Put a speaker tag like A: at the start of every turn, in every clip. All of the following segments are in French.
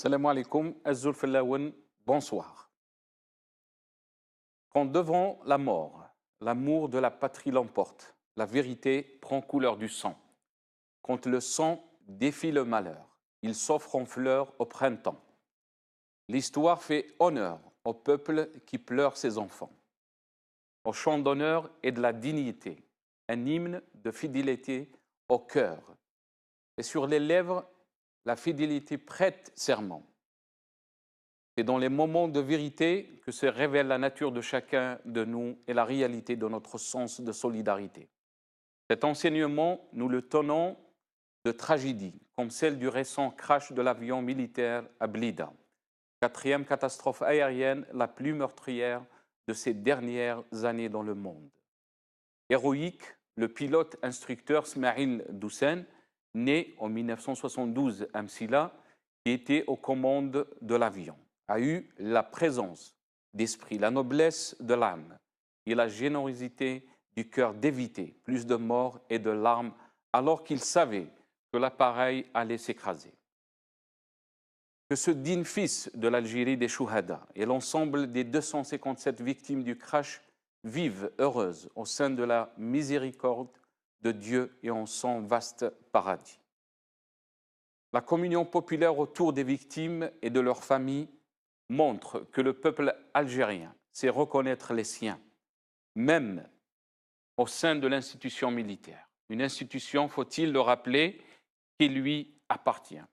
A: Salam alaikum, Azul Fellaouen, bonsoir. Quand devant la mort, l'amour de la patrie l'emporte, la vérité prend couleur du sang. Quand le sang défie le malheur, il s'offre en fleurs au printemps. L'histoire fait honneur au peuple qui pleure ses enfants. Au chant d'honneur et de la dignité, un hymne de fidélité au cœur. Et sur les lèvres, la fidélité prête serment. C'est dans les moments de vérité que se révèle la nature de chacun de nous et la réalité de notre sens de solidarité. Cet enseignement, nous le tenons de tragédie, comme celle du récent crash de l'avion militaire à Blida, quatrième catastrophe aérienne la plus meurtrière de ces dernières années dans le monde. Héroïque, le pilote instructeur Smail Doussen, né en 1972 à Msila, qui était aux commandes de l'avion, a eu la présence d'esprit, la noblesse de l'âme et la générosité du cœur d'éviter plus de morts et de larmes alors qu'il savait que l'appareil allait s'écraser. Que ce digne fils de l'Algérie des Chouhada et l'ensemble des 257 victimes du crash vivent heureuses au sein de la miséricorde de Dieu et en son vaste paradis. La communion populaire autour des victimes et de leurs familles montre que le peuple algérien sait reconnaître les siens, même au sein de l'institution militaire. Une institution, faut-il le rappeler, qui lui appartient.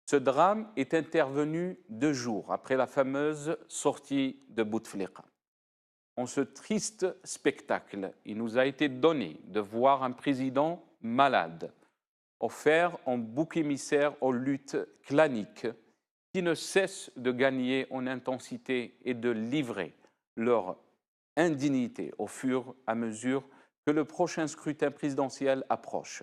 A: Ce drame est intervenu 2 jours après la fameuse sortie de Bouteflika. En ce triste spectacle, il nous a été donné de voir un président malade, offert en bouc émissaire aux luttes claniques, qui ne cessent de gagner en intensité et de livrer leur indignité au fur et à mesure que le prochain scrutin présidentiel approche.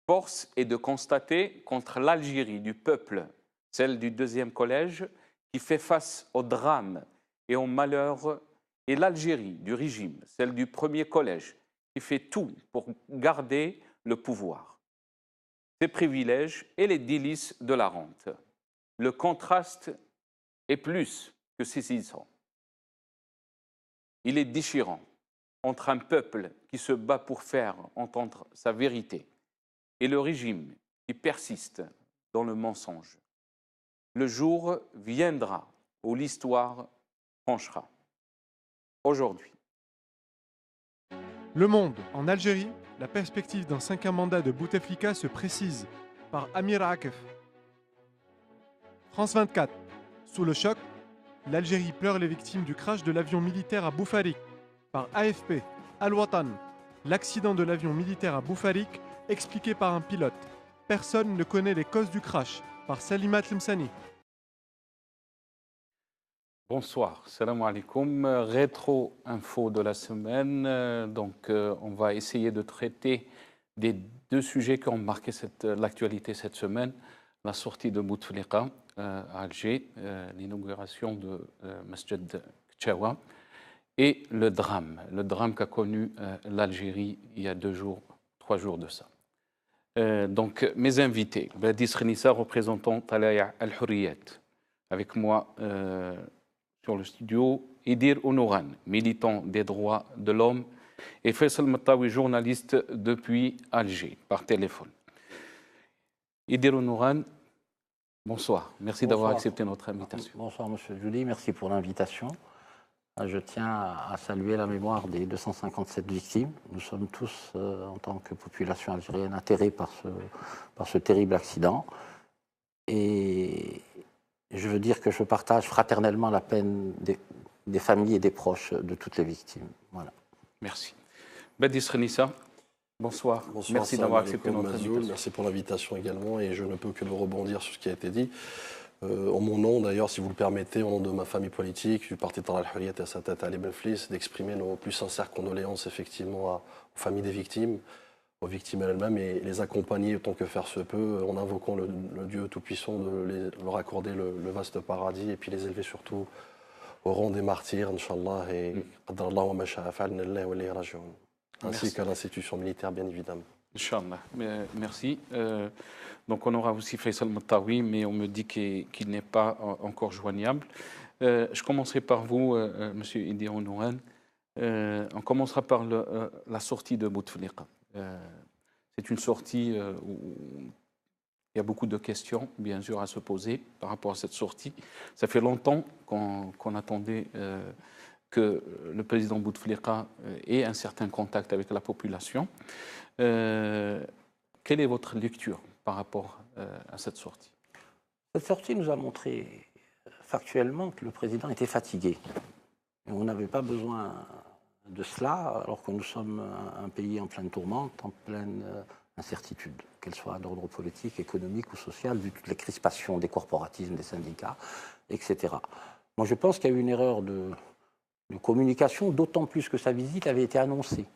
A: Force est de constater contre l'Algérie du peuple, celle du 2e collège, qui fait face au drame et au malheur, et l'Algérie du régime, celle du 1er collège, qui fait tout pour garder le pouvoir, ses privilèges et les délices de la rente. Le contraste est plus que saisissant. Il est déchirant entre un peuple qui se bat pour faire entendre sa vérité et le régime qui persiste dans le mensonge. Le jour viendra où l'histoire tranchera. Aujourd'hui.
B: Le Monde, en Algérie, la perspective d'un 5e mandat de Bouteflika se précise, par Amir Akef. France 24, sous le choc, l'Algérie pleure les victimes du crash de l'avion militaire à Boufarik, par AFP. Al-Watan, l'accident de l'avion militaire à Boufarik expliqué par un pilote. Personne ne connaît les causes du crash, par Salimat Lemsani.
A: Bonsoir, salam alaikum. Rétro-info de la semaine. On va essayer de traiter des 2 sujets qui ont marqué l'actualité cette semaine. La sortie de Bouteflika à Alger, l'inauguration de Masjid Kchawa et le drame qu'a connu l'Algérie il y a 3 jours de ça. Mes invités, Badis Renissa, représentant Talaya Al-Hurriyat, avec moi sur le studio, Idir Onouran, militant des droits de l'homme, et Faisal Matawi, journaliste depuis Alger, par téléphone. Idir Onouran, bonsoir. Merci d'avoir accepté notre invitation.
C: Bonsoir, Monsieur Jouli. Merci pour l'invitation. Je tiens à saluer la mémoire des 257 victimes. Nous sommes tous, en tant que population algérienne, atterrés par ce terrible accident. Et je veux dire que je partage fraternellement la peine des familles et des proches de toutes les victimes. Voilà.
A: Merci. Badis Renissa, bonsoir. Merci d'avoir accepté notre invitation.
D: Merci pour l'invitation également, et je ne peux que de rebondir sur ce qui a été dit. En mon nom, d'ailleurs, si vous le permettez, au nom de ma famille politique, du parti Talaya Al-Hurriyat et à sa tête Ali Benflis, d'exprimer nos plus sincères condoléances effectivement aux familles des victimes, aux victimes elles-mêmes, et les accompagner autant que faire se peut, en invoquant le Dieu Tout-Puissant de leur accorder le vaste paradis, et puis les élever surtout au rang des martyrs, Inch'Allah, et ainsi qu'à l'institution militaire, bien évidemment.
A: Inch'Allah. Merci. Donc on aura aussi Faisal Matawi, mais on me dit qu'il n'est pas encore joignable. Je commencerai par vous, Monsieur Idi Onouran. On commencera par la sortie de Bouteflika. C'est une sortie où il y a beaucoup de questions, bien sûr, à se poser par rapport à cette sortie. Ça fait longtemps qu'on attendait que le président Bouteflika ait un certain contact avec la population. Quelle est votre lecture par rapport à cette sortie?
C: Cette sortie nous a montré factuellement que le président était fatigué. Et on n'avait pas besoin de cela alors que nous sommes un pays en pleine tourmente, en pleine incertitude, qu'elle soit d'ordre politique, économique ou social, vu toutes les crispations des corporatismes, des syndicats, etc. Moi, je pense qu'il y a eu une erreur de communication, d'autant plus que sa visite avait été annoncée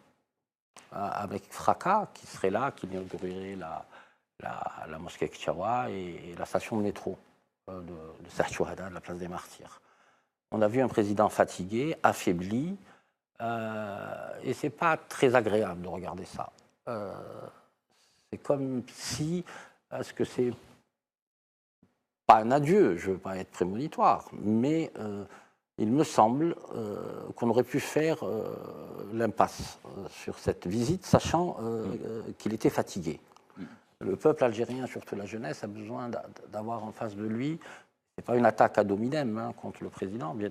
C: avec fracas, qui serait là, qui inaugurerait la mosquée Kchawa et la station de métro de Serchouhada, de la place des Martyrs. On a vu un président fatigué, affaibli, et c'est pas très agréable de regarder ça. C'est comme si, est-ce que c'est pas un adieu, je ne veux pas être prémonitoire, mais il me semble qu'on aurait pu faire l'impasse sur cette visite, sachant qu'il était fatigué. Le peuple algérien, surtout la jeunesse, a besoin d'avoir en face de lui, ce n'est pas une attaque ad hominem contre le président, bien,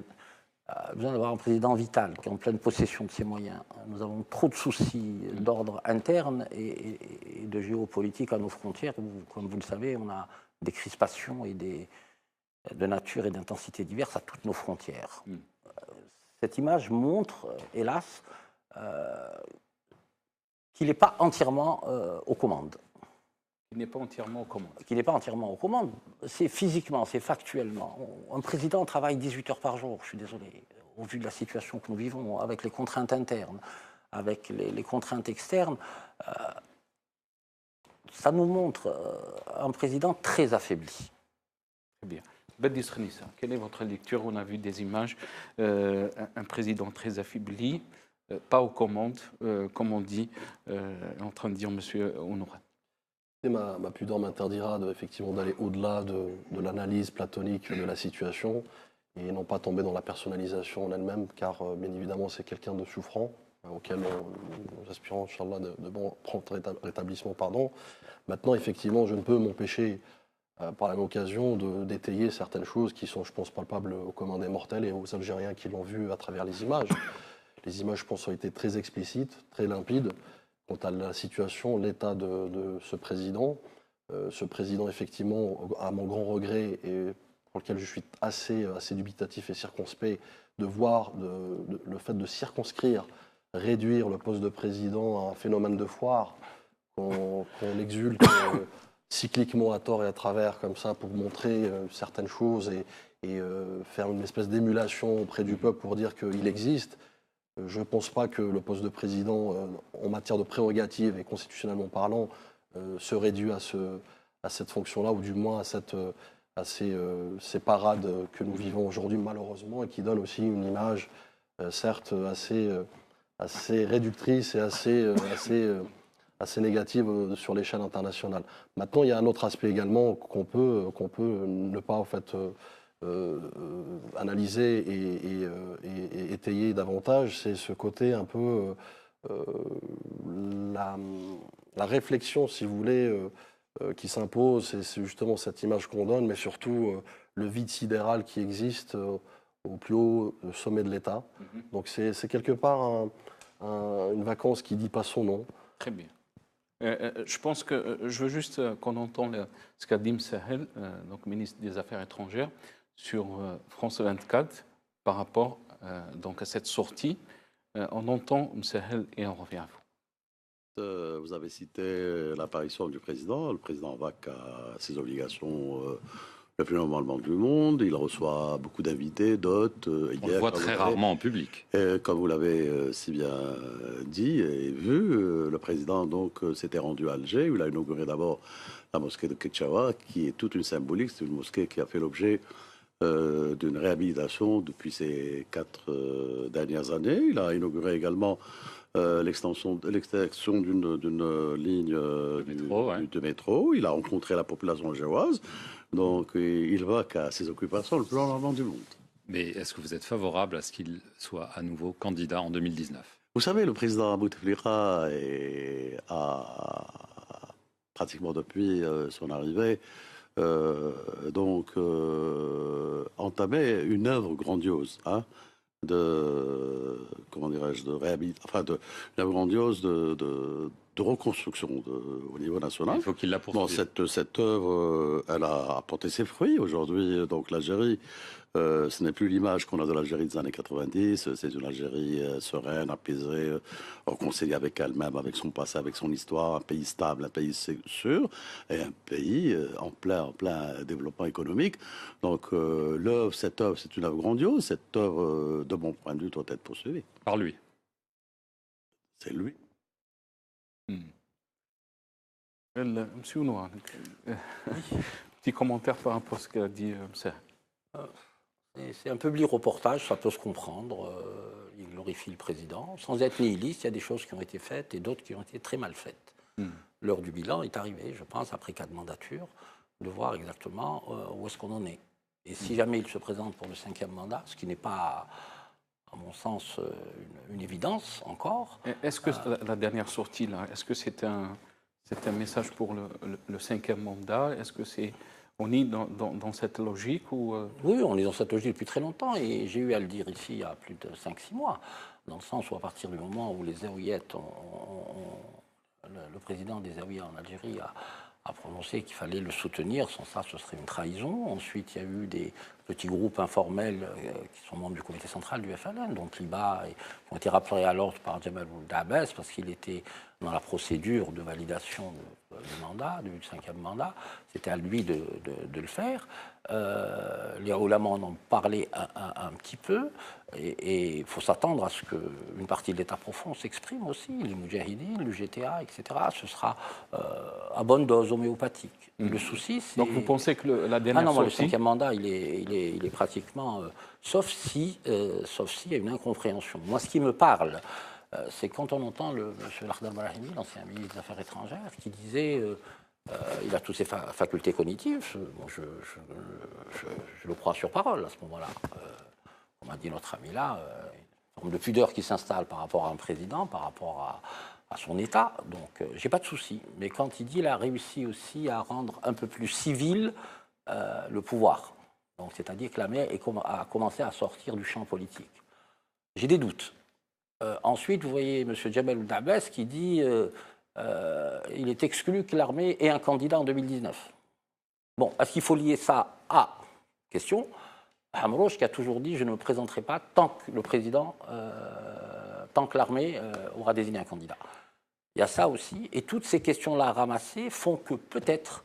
C: a besoin d'avoir un président vital, qui est en pleine possession de ses moyens. Nous avons trop de soucis d'ordre interne et de géopolitique à nos frontières. Comme vous le savez, on a des crispations et de nature et d'intensité diverses à toutes nos frontières. Cette image montre, hélas, qu'il n'est pas entièrement aux commandes.
A: Il n'est pas entièrement aux commandes.
C: Qu'il n'est pas entièrement aux commandes. C'est physiquement, c'est factuellement. Un président travaille 18 heures par jour, je suis désolé, au vu de la situation que nous vivons, avec les contraintes internes, avec les contraintes externes. Ça nous montre un président très affaibli.
A: Très bien. Badis Khnissa, quelle est votre lecture? On a vu des images, un président très affaibli, pas aux commandes, comme on dit, en train de dire M. Onouran.
D: Ma pudeur m'interdira effectivement d'aller au-delà de l'analyse platonique de la situation et non pas tomber dans la personnalisation en elle-même, car bien évidemment c'est quelqu'un de souffrant, auquel nous aspirons, Inch'Allah, de bon prompt rétablissement. Maintenant, effectivement, je ne peux m'empêcher, par la même occasion, d'étayer certaines choses qui sont, je pense, palpables aux communs des mortels et aux Algériens qui l'ont vu à travers les images. Les images, je pense, ont été très explicites, très limpides. Quant à la situation, l'état de ce président, effectivement, à mon grand regret, et pour lequel je suis assez dubitatif et circonspect, de voir le fait de circonscrire, réduire le poste de président à un phénomène de foire, qu'on exulte cycliquement à tort et à travers, comme ça, pour montrer certaines choses et faire une espèce d'émulation auprès du peuple pour dire qu'il existe. Je ne pense pas que le poste de président, en matière de prérogatives et constitutionnellement parlant, se réduit à cette fonction-là, ou du moins à ces parades que nous vivons aujourd'hui, malheureusement, et qui donnent aussi une image, certes, assez réductrice et assez négative sur l'échelle internationale. Maintenant, il y a un autre aspect également qu'on peut ne pas, en fait, analyser et étayer davantage, c'est ce côté un peu la réflexion, si vous voulez, qui s'impose, c'est justement cette image qu'on donne, mais surtout le vide sidéral qui existe au plus haut sommet de l'État. Donc c'est quelque part une vacance qui ne dit pas son nom.
A: Très bien. Je pense que je veux juste qu'on entende ce qu'a dit Msahel, donc ministre des Affaires étrangères, sur France 24 par rapport donc à cette sortie. On entend Msahel et on revient à vous.
E: Vous avez cité l'apparition du président. Le président vaque à ses obligations le plus normalement du monde. Il reçoit beaucoup d'invités, d'hôtes.
F: On le voit très rarement en public.
E: Comme vous l'avez si bien dit et vu, le président donc s'était rendu à Alger. Il a inauguré d'abord la mosquée de Ketchawa, qui est toute une symbolique. C'est une mosquée qui a fait l'objet d'une réhabilitation depuis ces 4 dernières années. Il a inauguré également l'extension d'une ligne de métro. Il a rencontré la population algéroise. Donc, il va qu'à ses occupations le plus en avant du monde.
F: Mais est-ce que vous êtes favorable à ce qu'il soit à nouveau candidat en 2019?
E: Vous savez, le président Bouteflika a pratiquement depuis son arrivée entamé une œuvre grandiose, hein, comment dirais-je, une œuvre grandiose de reconstruction au niveau national.
F: Il faut qu'il la poursuive.
E: Bon, cette œuvre, elle a apporté ses fruits. Aujourd'hui, donc l'Algérie, ce n'est plus l'image qu'on a de l'Algérie des années 90. C'est une Algérie sereine, apaisée, réconciliée avec elle-même, avec son passé, avec son histoire, un pays stable, un pays sûr, et un pays en plein développement économique. Donc cette œuvre, c'est une œuvre grandiose. Cette œuvre, de mon point de vue, doit être poursuivie.
F: Par lui.
E: C'est lui.
A: Monsieur Noir, petit commentaire par rapport à ce qu'a dit M.
C: C'est un public reportage, ça peut se comprendre. Il glorifie le président. Sans être nihiliste, il y a des choses qui ont été faites et d'autres qui ont été très mal faites. L'heure du bilan est arrivée, je pense, après 4 mandatures, de voir exactement où est-ce qu'on en est. Et si jamais il se présente pour le 5e mandat, ce qui n'est pas, à mon sens, une évidence encore.
A: Est-ce que la dernière sortie, là, est-ce que c'est un message pour le 5e mandat? Est-ce que on est dans cette logique ou
C: Oui, on est dans cette logique depuis très longtemps et j'ai eu à le dire ici il y a plus de 5-6 mois, dans le sens où à partir du moment où les Zaouiettes, le président des Zaouïas en Algérie a prononcé qu'il fallait le soutenir, sans ça ce serait une trahison. Ensuite il y a eu des petits groupes informels qui sont membres du comité central du FLN, donc l'IBA, qui ont été rappelés à l'ordre par Jamal Ould Abbès parce qu'il était dans la procédure de validation du mandat, du 5e mandat. C'était à lui de le faire. Les ulama en ont parlé un petit peu et il faut s'attendre à ce qu'une partie de l'État profond s'exprime aussi, les Moudjahidines, le GTA, etc. Ce sera à bonne dose homéopathique. Le souci, c'est...
A: Donc vous pensez que la dernière
C: moi,
A: sortie...
C: le 5e mandat, il est pratiquement... sauf s'il y a une incompréhension. Moi, ce qui me parle... c'est quand on entend M. Lakhdar Brahimi, l'ancien ministre des Affaires étrangères, qui disait il a toutes ses facultés cognitives. Je le crois sur parole à ce moment-là. On m'a dit notre ami là, une forme de pudeur qui s'installe par rapport à un président, par rapport à son État. Donc, j'ai pas de souci. Mais quand il dit qu'il a réussi aussi à rendre un peu plus civil le pouvoir, donc c'est-à-dire que la mer a commencé à sortir du champ politique. J'ai des doutes. Ensuite, vous voyez M. Jamal Ould Abbès qui dit il est exclu que l'armée ait un candidat en 2019. Bon, est-ce qu'il faut lier ça à question Hamrouche qui a toujours dit je ne me présenterai pas tant que le président, tant que l'armée aura désigné un candidat. Il y a ça aussi, et toutes ces questions-là ramassées font que peut-être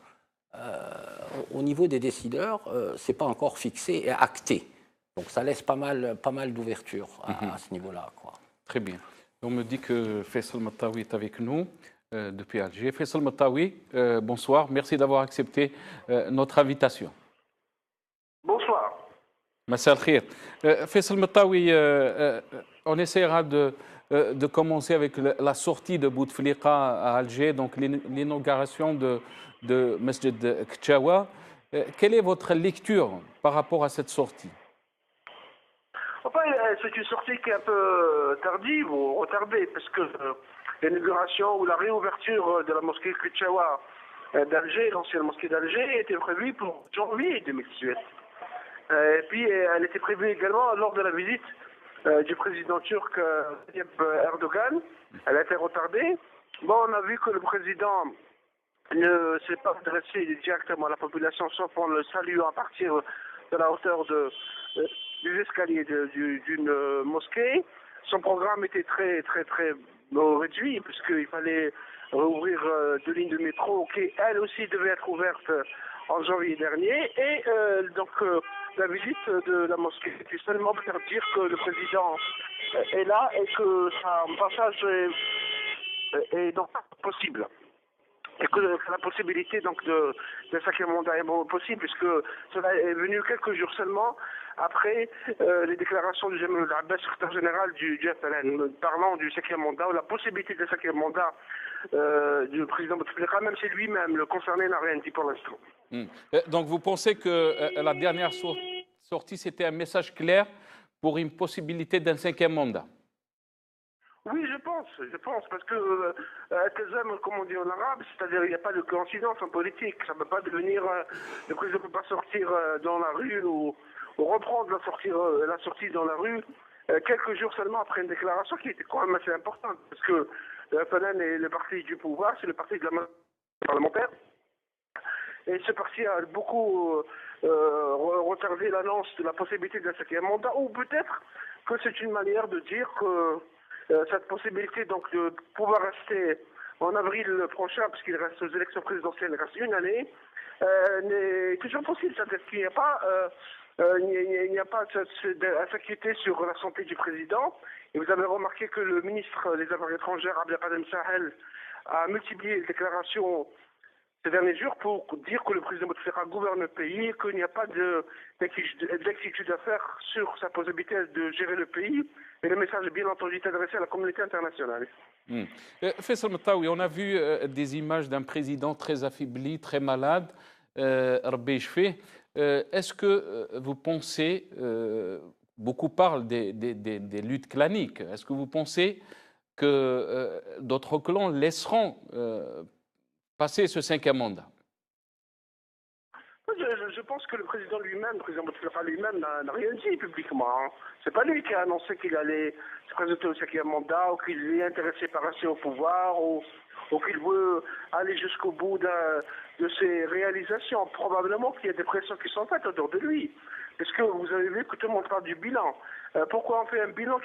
C: au niveau des décideurs, c'est pas encore fixé et acté. Donc ça laisse pas mal d'ouverture à ce niveau-là, quoi.
A: Très bien. On me dit que Faisal Matawi est avec nous depuis Alger. Faisal Matawi, bonsoir. Merci d'avoir accepté notre invitation.
G: Bonsoir.
A: Massa al-Khir. Faisal Matawi, on essaiera de commencer avec la sortie de Bouteflika à Alger, donc l'inauguration de Masjid Kchawa. Quelle est votre lecture par rapport à cette sortie?
G: Enfin, c'est une sortie qui est un peu tardive ou retardée, parce que l'inauguration ou la réouverture de la mosquée Kchawa d'Alger, l'ancienne mosquée d'Alger, était prévue pour janvier 2018. Et puis, elle était prévue également lors de la visite du président turc Tayyip Erdogan. Elle a été retardée. Bon, on a vu que le président ne s'est pas adressé directement à la population, sauf en le saluant à partir de la hauteur des escaliers d'une mosquée. Son programme était très réduit, puisqu'il fallait rouvrir 2 lignes de métro qui, elles aussi, devaient être ouvertes en janvier dernier. Et donc, la visite de la mosquée était seulement pour dire que le président est là et que son passage est donc possible. Et que la possibilité donc de 5e mandat est possible, puisque cela est venu quelques jours seulement après les déclarations du Jamal Abbas, secrétaire général du FLN, parlant du 5e mandat, ou la possibilité d'un 5e mandat du président Bouteflika, même si lui-même, le concerné, n'a rien dit pour l'instant.
A: Donc vous pensez que la dernière sortie, c'était un message clair pour une possibilité d'un 5e mandat?
G: Oui, je pense, parce que Tezem, comme on dit en arabe, c'est-à-dire il n'y a pas de coïncidence en politique. Ça ne peut pas devenir, le président ne peut pas sortir dans la rue ou reprendre la sortie dans la rue quelques jours seulement après une déclaration qui était quand même assez importante. Parce que le FLN est le parti du pouvoir, c'est le parti de la majorité parlementaire. Et ce parti a beaucoup retardé l'annonce de la possibilité d'un 5e mandat, ou peut-être que c'est une manière de dire que cette possibilité donc de pouvoir rester en avril prochain, puisqu'il reste aux élections présidentielles, il reste une année, n'est toujours possible. C'est-à-dire qu'il n'y a pas, à s'inquiéter sur la santé du président. Et vous avez remarqué que le ministre des Affaires étrangères, Abdelkader Sahel, a multiplié les déclarations ces derniers jours pour dire que le président Bouteflika gouverne le pays, qu'il n'y a pas d'inquiétude à faire sur sa possibilité de gérer le pays. Et le message, bien entendu, est adressé à la communauté internationale.
A: Faisal Mataoui, on a vu des images d'un président très affaibli, très malade, Rabbi Yashfih. Est-ce que vous pensez, beaucoup parlent des luttes claniques, est-ce que vous pensez que d'autres clans laisseront passer ce 5e mandat?
G: Je pense que le président lui-même, le président Bouteflika lui-même, n'a rien dit publiquement. C'est pas lui qui a annoncé qu'il allait se présenter au 5e mandat, ou qu'il est intéressé par rester au pouvoir, ou qu'il veut aller jusqu'au bout de ses réalisations. Probablement qu'il y a des pressions qui sont faites autour de lui. Parce que vous avez vu que tout le monde parle du bilan. Pourquoi on fait un bilan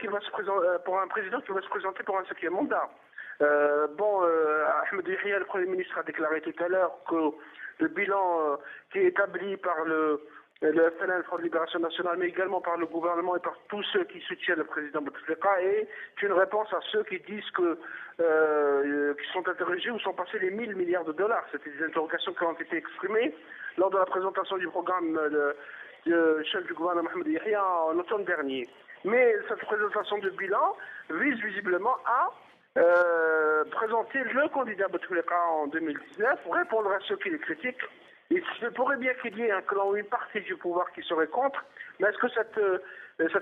G: pour un président qui va se présenter pour un 5e mandat? Ahmed Yahya, le Premier ministre, a déclaré tout à l'heure que le bilan qui est établi par le FLN, Front de Libération Nationale, mais également par le gouvernement et par tous ceux qui soutiennent le président Bouteflika, est une réponse à ceux qui disent qui sont interrogés où sont passés les 1000 milliards de dollars. C'était des interrogations qui ont été exprimées lors de la présentation du programme du chef du gouvernement Ahmed Yahya en automne dernier. Mais cette présentation de bilan vise visiblement à présenter le candidat Bouteflika en 2019 pour répondre à ceux qui les critiquent. Il se pourrait bien qu'il y ait un clan ou une partie du pouvoir qui serait contre, mais est-ce que cette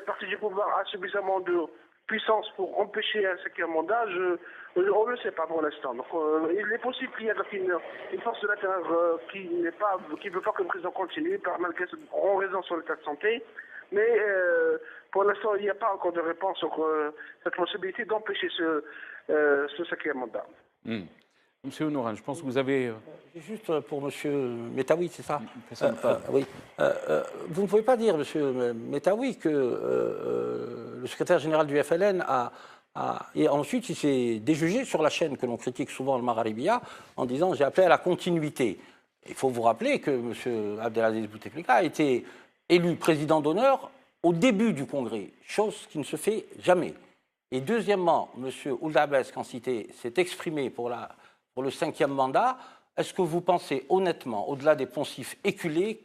G: partie du pouvoir a suffisamment de puissance pour empêcher un 5e mandat? On ne le sait pas pour l'instant. Donc, il est possible qu'il y ait une force de l'intérieur qui ne veut pas que le président continue, malgré en raison sur l'état de santé. Mais pour l'instant, il n'y a pas encore de réponse sur cette possibilité d'empêcher ce 5e mandat.
A: Monsieur Nouran, je pense que vous avez...
C: Juste pour Monsieur Metaoui, c'est ça? Oui. Vous ne pouvez pas dire, Monsieur Metaoui, que le secrétaire général du FLN et ensuite il s'est déjugé sur la chaîne que l'on critique souvent, le Magharibia, en disant j'ai appelé à la continuité. Il faut vous rappeler que M. Abdelaziz Bouteflika a été élu président d'honneur au début du Congrès, chose qui ne se fait jamais. Et deuxièmement, M. Ould Abbas, quand s'est exprimé pour le 5e mandat, est-ce que vous pensez honnêtement, au-delà des poncifs éculés,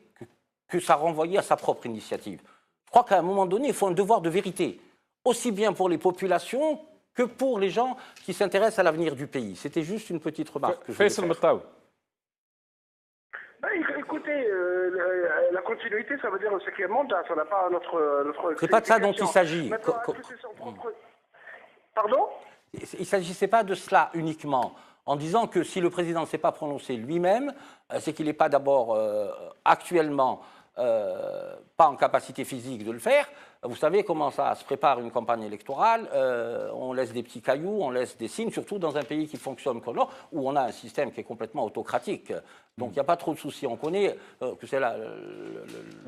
C: que ça renvoyait à sa propre initiative? Je crois qu'à un moment donné, il faut un devoir de vérité, aussi bien pour les populations que pour les gens qui s'intéressent à l'avenir du pays. C'était juste une petite remarque que je voulais faire.
G: Écoutez, la continuité, ça veut dire le 5e mandat, ça n'a pas notre
C: c'est pas de ça dont il s'agit.
G: Pardon?
C: Il ne s'agissait pas de cela uniquement, en disant que si le président ne s'est pas prononcé lui-même, c'est qu'il n'est pas d'abord actuellement pas en capacité physique de le faire. Vous savez comment ça se prépare une campagne électorale, on laisse des petits cailloux, on laisse des signes, surtout dans un pays qui fonctionne comme l'autre, où on a un système qui est complètement autocratique. Donc il n'y a pas trop de soucis. On connaît que c'est le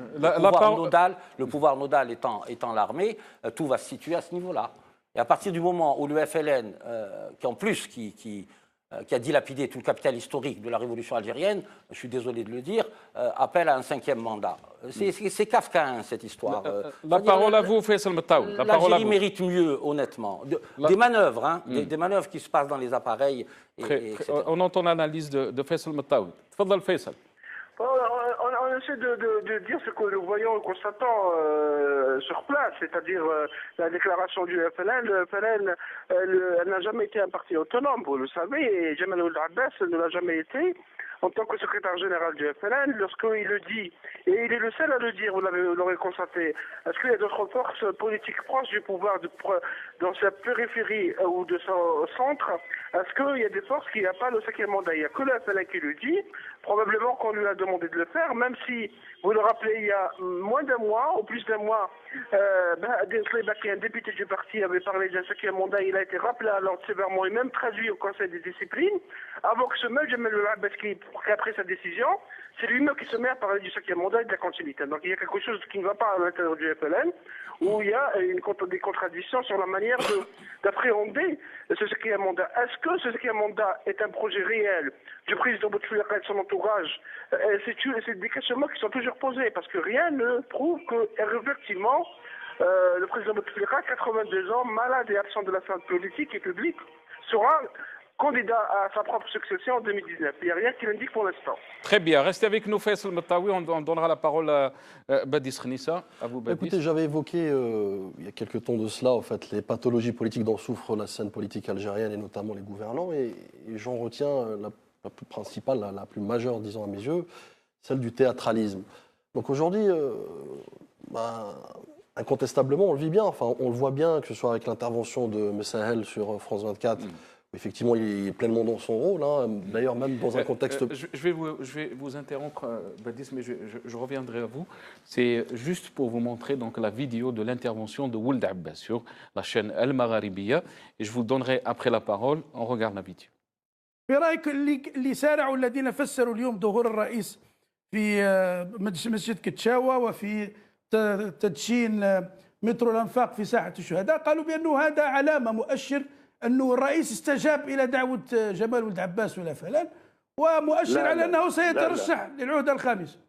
C: pouvoir nodal étant l'armée, tout va se situer à ce niveau-là. Et à partir du moment où le FLN, qui a dilapidé tout le capital historique de la révolution algérienne, je suis désolé de le dire, appelle à un 5e mandat. C'est kafkaïen, cette histoire.
A: La parole à vous, Faisal Mataoui.
C: L'Algérie mérite mieux, honnêtement. Des manœuvres, des manœuvres qui se passent dans les appareils.
A: On entend l'analyse de Faisal Mataoui. Tfadal Faisal.
G: On on essaie de dire ce que nous voyons et constatons sur place, c'est-à-dire la déclaration du FLN. Le FLN, elle n'a jamais été un parti autonome, vous le savez, et Jamal Ould Abbas ne l'a jamais été. En tant que secrétaire général du FLN, lorsqu'il le dit, et il est le seul à le dire, vous l'aurez constaté, est-ce qu'il y a d'autres forces politiques proches du pouvoir dans sa périphérie ou de son centre? Est-ce qu'il y a des forces qui n'ont pas le 5e mandat? Il n'y a que le FLN qui le dit. Probablement qu'on lui a demandé de le faire, même si, vous le rappelez, il y a moins d'un mois, ou plus d'un mois, Adel Slebaki, un député du parti, avait parlé d'un 5e mandat. Il a été rappelé à l'ordre sévèrement et même traduit au Conseil des disciplines, avant que ce même Jamal Ould Abbas qui a pris sa décision, c'est lui-même qui se met à parler du 5e mandat et de la continuité. Donc il y a quelque chose qui ne va pas à l'intérieur du FLN, où il y a des contradictions sur la manière d'appréhender ce 5e mandat. Est-ce que ce 5e mandat est un projet réel du président Bouteflika et de son entourage? C'est des questionnements qui sont toujours posés, parce que rien ne prouve que, effectivement, le président Bouteflika, 82 ans, malade et absent de la scène politique et publique, sera candidat à sa propre succession en 2019. Il n'y a rien qui l'indique pour l'instant.
A: Très bien. Restez avec nous, Faisal Matawi. On donnera la parole à Badis Khnissa. À vous, Badis.
D: Écoutez, j'avais évoqué il y a quelques temps de cela, en fait, les pathologies politiques dont souffre la scène politique algérienne et notamment les gouvernants. Et j'en retiens la plus principale, la plus majeure, disons à mes yeux, celle du théâtralisme. Donc aujourd'hui, incontestablement, on le vit bien. Enfin, on le voit bien, que ce soit avec l'intervention de Messahel sur France 24. Effectivement, il est pleinement dans son rôle, hein. D'ailleurs même dans un contexte...
A: Je vais vous interrompre, Badis, mais je reviendrai à vous. C'est juste pour vous montrer donc, la vidéo de l'intervention de Ould Abbas sur la chaîne El Magharibiya, et je vous donnerai après la parole. On regarde la vidéo.
H: برأيك اللي سارعوا الذين فسروا اليوم ظهور الرئيس في مسجد كتشاوا وفي تدشين مترو الأنفاق في ساحة الشهداء قالوا بأنه هذا علامة مؤشر أنه الرئيس استجاب إلى دعوة جمال ولد عباس ولا فلان ومؤشر على أنه سيترشح للعهدة الخامسة.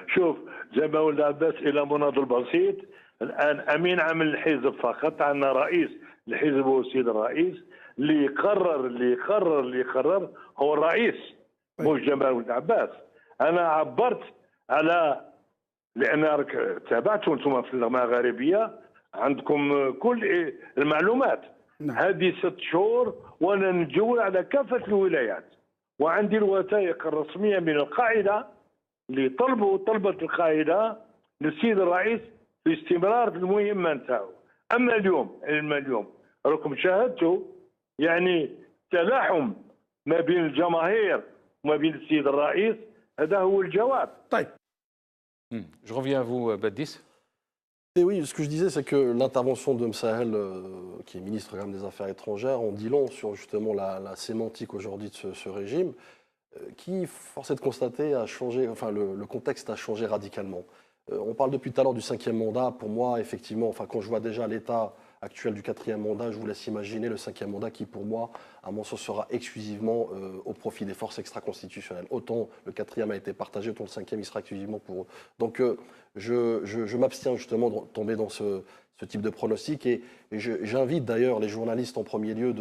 I: شوف، جمال ولد عباس إلى مناضل بسيط الآن أمين عام الحزب فقط. عندنا رئيس الحزب هو السيد الرئيس اللي يقرر هو الرئيس مش جمال ولد عباس. أنا عبرت على لأن تابعتوا أنتم في المغاربية عندكم كل المعلومات. هذه 6 شهور وانا نجول على كافه الولايات وعندي الوثائق الرسميه من القاعده اللي طلبت القاعده للسيد الرئيس في استمرار في المهمه نتاعو. اما اليوم راكم شاهدتوا يعني تلاحم ما بين الجماهير وما بين السيد الرئيس. هذا هو الجواب.
H: طيب.
A: Je reviens à vous, Badis.
D: Et oui, ce que je disais, c'est que l'intervention de Messahel, qui est ministre quand même des Affaires étrangères, on dit long sur justement la sémantique aujourd'hui de ce régime, qui, force est de constater, a changé, enfin le contexte a changé radicalement. On parle depuis tout à l'heure du 5e mandat. Pour moi, effectivement, enfin quand je vois déjà l'état actuel du 4e mandat, je vous laisse imaginer le 5e mandat qui, pour moi, à mon sens, sera exclusivement au profit des forces extra-constitutionnelles. Autant le 4e a été partagé, autant le 5e, il sera exclusivement pour eux. Donc, je m'abstiens justement de tomber dans ce type de pronostic et j'invite d'ailleurs les journalistes en premier lieu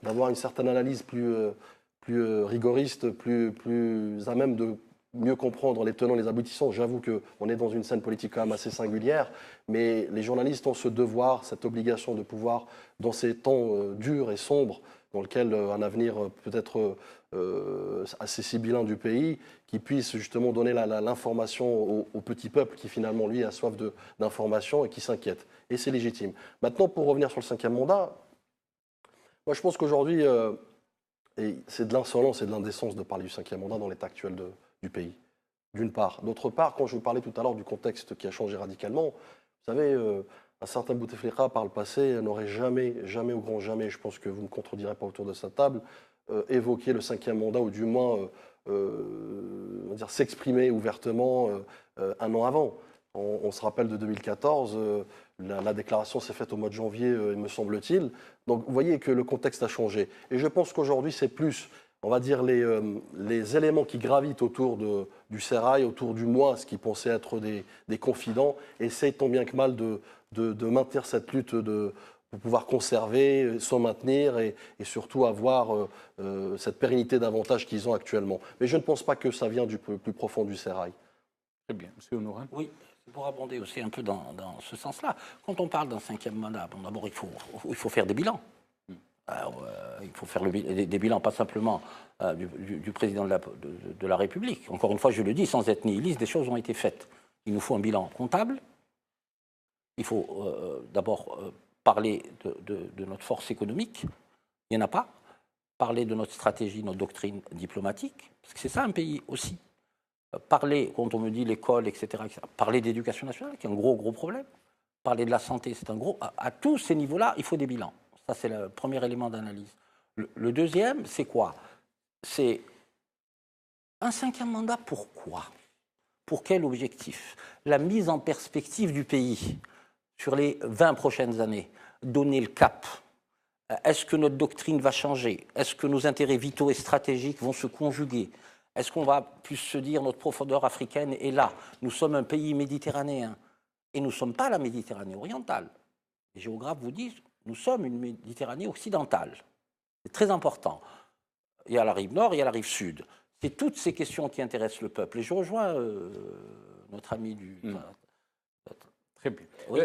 D: d'avoir une certaine analyse plus rigoriste, plus à même de mieux comprendre les tenants et les aboutissants. J'avoue qu'on est dans une scène politique quand même assez singulière, mais les journalistes ont ce devoir, cette obligation de pouvoir, dans ces temps durs et sombres, dans lesquels un avenir peut-être assez sibyllin du pays, qui puisse justement donner l'information au petit peuple qui finalement, lui, a soif d'information et qui s'inquiète. Et c'est légitime. Maintenant, pour revenir sur le 5e mandat, moi je pense qu'aujourd'hui, c'est de l'insolence et de l'indécence de parler du 5e mandat dans l'état actuel du pays, d'une part. D'autre part, quand je vous parlais tout à l'heure du contexte qui a changé radicalement, vous savez, un certain Bouteflika, par le passé, n'aurait jamais, au grand jamais, je pense que vous ne me contredirez pas autour de cette table, évoqué le 5e mandat, ou du moins s'exprimer ouvertement un an avant. On se rappelle de 2014, la déclaration s'est faite au mois de janvier, il me semble-t-il. Donc vous voyez que le contexte a changé. Et je pense qu'aujourd'hui, c'est plus, on va dire, les éléments qui gravitent autour du sérail, autour du moi, ce qui pensait être des confidents, essayent tant bien que mal de maintenir cette lutte pour pouvoir conserver, s'en maintenir et surtout avoir cette pérennité d'avantages qu'ils ont actuellement. Mais je ne pense pas que ça vient du plus profond du sérail.
A: Très bien. Monsieur Honorin.
C: Oui, pour abonder aussi un peu dans ce sens-là. Quand on parle d'un 5e mandat, bon, d'abord, il faut faire des bilans. Alors, il faut faire des bilans, pas simplement du président de la République. Encore une fois, je le dis, sans être nihiliste, des choses ont été faites. Il nous faut un bilan comptable. Il faut d'abord parler de notre force économique. Il n'y en a pas. Parler de notre stratégie, notre doctrine diplomatique. Parce que c'est ça un pays aussi. Parler, quand on me dit l'école, etc., parler d'éducation nationale, qui est un gros problème. Parler de la santé, c'est un gros... À tous ces niveaux-là, il faut des bilans. Ça, c'est le premier élément d'analyse. Le deuxième, c'est quoi? C'est un 5e mandat, pourquoi? Pour quel objectif? La mise en perspective du pays sur les 20 prochaines années. Donner le cap. Est-ce que notre doctrine va changer? Est-ce que nos intérêts vitaux et stratégiques vont se conjuguer? Est-ce qu'on va plus se dire notre profondeur africaine est là? Nous sommes un pays méditerranéen et nous ne sommes pas la Méditerranée orientale. Les géographes vous disent nous sommes une Méditerranée occidentale. C'est très important. Il y a la rive nord, il y a la rive sud. C'est toutes ces questions qui intéressent le peuple. Et je rejoins notre ami du...
A: Très bien.
C: Oui.